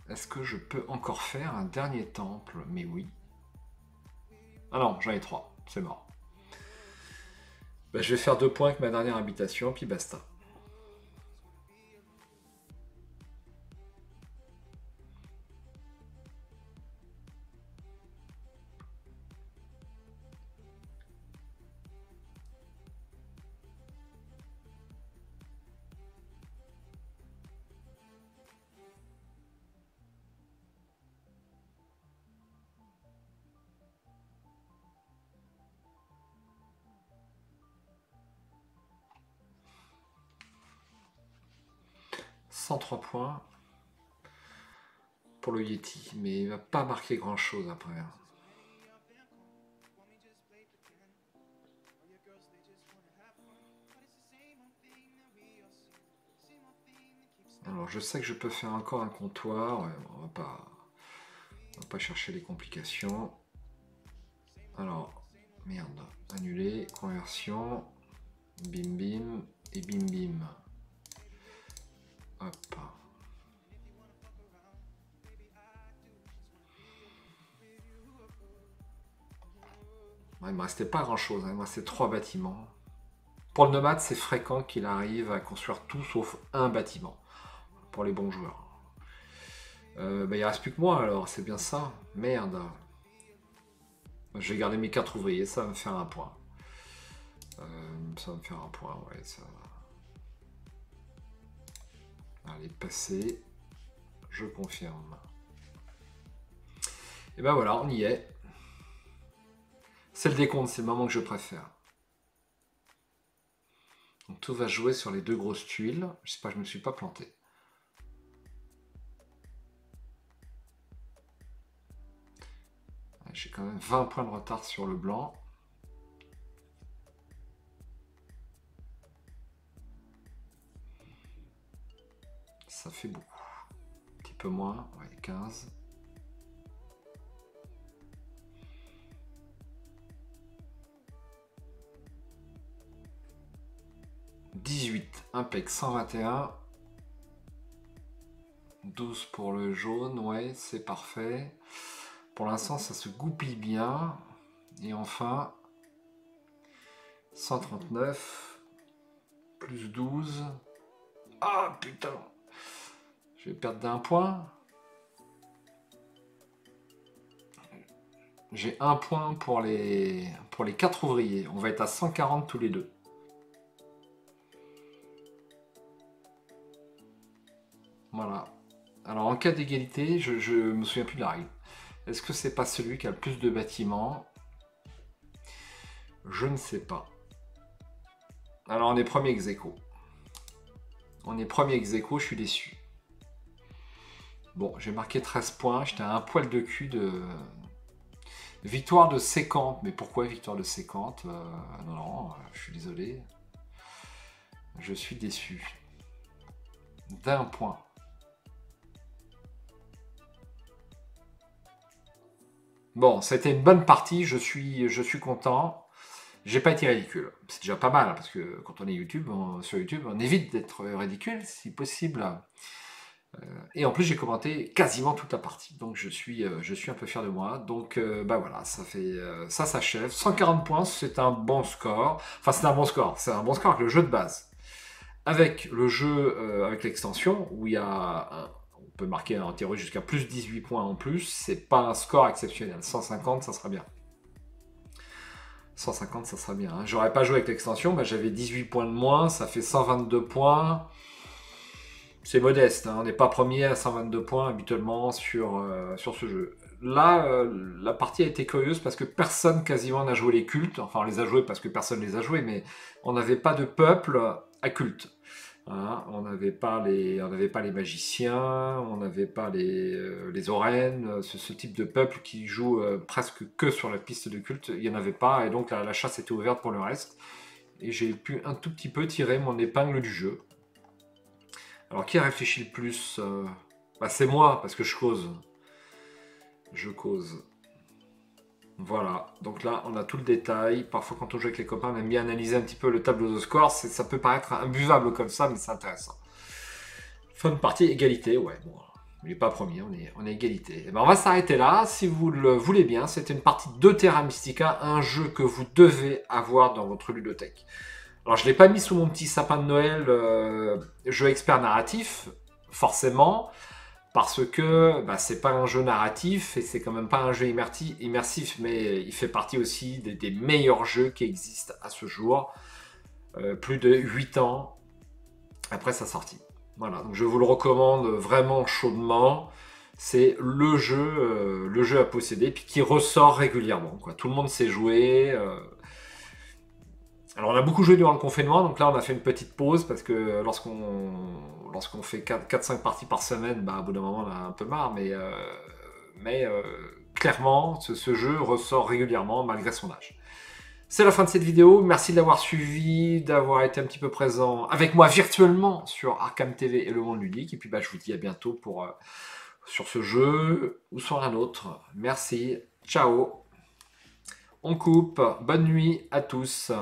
Est-ce que je peux encore faire un dernier temple? Mais oui. Ah non, j'en ai 3. C'est mort. Ben, je vais faire 2 points avec ma dernière habitation, puis basta. « 103 points pour le Yeti, mais il va pas marquer grand chose après. Alors je sais que je peux faire encore un comptoir, ouais, on va pas chercher les complications. Alors, merde, annuler, conversion, bim bim et bim bim. Hop. Ouais, il me restait pas grand chose, hein. Il me restait 3 bâtiments. Pour le nomade, c'est fréquent qu'il arrive à construire tout sauf un bâtiment. Pour les bons joueurs. Bah, il reste plus que moi alors, c'est bien ça. Merde. Je vais garder mes 4 ouvriers, ça va me faire un point. Ça va me faire un point, ouais, ça va. Allez, passer. Je confirme. Et ben voilà, on y est. C'est le décompte, c'est le moment que je préfère. Donc tout va jouer sur les 2 grosses tuiles. J'espère que je ne me suis pas planté. J'ai quand même 20 points de retard sur le blanc. Ça fait beaucoup. Un petit peu moins, ouais, 15. « 18, impec, 121. 12 pour le jaune, ouais, c'est parfait. Pour l'instant, ça se goupille bien. Et enfin, 139, plus 12. Ah, putain! Je vais perdre d'un point. J'ai 1 point pour les 4 ouvriers. On va être à 140 tous les deux. Voilà. Alors, en cas d'égalité, je me souviens plus de la règle. Est-ce que c'est pas celui qui a le plus de bâtiments? Je ne sais pas. Alors, on est premier ex aequo. On est premier ex aequo, je suis déçu. Bon, j'ai marqué 13 points. J'étais à un poil de cul de... Victoire de Sécante. Mais pourquoi victoire de Sécante? Non, je suis désolé. Je suis déçu. D'un point. Bon, c'était une bonne partie, je suis content. J'ai pas été ridicule. C'est déjà pas mal, hein, parce que quand on est sur YouTube, on évite d'être ridicule, si possible. Et en plus, j'ai commenté quasiment toute la partie. Donc, je suis un peu fier de moi. Donc, bah voilà, ça s'achève. 140 points, c'est un bon score. Enfin, c'est un bon score. C'est un bon score avec le jeu de base. Avec le jeu, avec l'extension, où il y a... on peut marquer en théorie jusqu'à plus 18 points en plus. C'est pas un score exceptionnel. 150, ça sera bien. 150, ça sera bien. Hein. J'aurais pas joué avec l'extension, bah, j'avais 18 points de moins. Ça fait 122 points. C'est modeste, hein. On n'est pas premier à 122 points habituellement sur ce jeu. Là, la partie a été curieuse parce que personne quasiment n'a joué les cultes. Enfin, on les a joués parce que personne les a joués, mais on n'avait pas de peuple à culte. Hein, on n'avait pas les magiciens, on n'avait pas les orennes, ce type de peuple qui joue presque que sur la piste de culte, il n'y en avait pas, et donc la chasse était ouverte pour le reste. Et j'ai pu un tout petit peu tirer mon épingle du jeu. Alors qui a réfléchi le plus? Bah, c'est moi, parce que je cause. Je cause. Voilà, donc là on a tout le détail. Parfois quand on joue avec les copains, on aime bien analyser un petit peu le tableau de score. Ça peut paraître imbuvable comme ça, mais c'est intéressant. Fin de partie, égalité, ouais, bon, on n'est pas premier, on est égalité. Et ben on va s'arrêter là, si vous le voulez bien. C'était une partie de Terra Mystica, un jeu que vous devez avoir dans votre ludothèque. Alors je ne l'ai pas mis sous mon petit sapin de Noël, jeu expert narratif, forcément. Parce que bah, c'est pas un jeu narratif et c'est quand même pas un jeu immersif, mais il fait partie aussi des meilleurs jeux qui existent à ce jour. Plus de 8 ans après sa sortie. Voilà, donc je vous le recommande vraiment chaudement. C'est le jeu à posséder, puis qui ressort régulièrement, quoi. Tout le monde sait jouer. Alors on a beaucoup joué durant le confinement, donc là on a fait une petite pause parce que lorsqu'on fait 4-5 parties par semaine, bah, au bout d'un moment on a un peu marre, mais clairement ce jeu ressort régulièrement malgré son âge. C'est la fin de cette vidéo, merci de l'avoir suivi, d'avoir été un petit peu présent avec moi virtuellement sur Arkham TV et le monde ludique, et puis bah, je vous dis à bientôt sur ce jeu ou sur un autre. Merci, ciao, on coupe, bonne nuit à tous.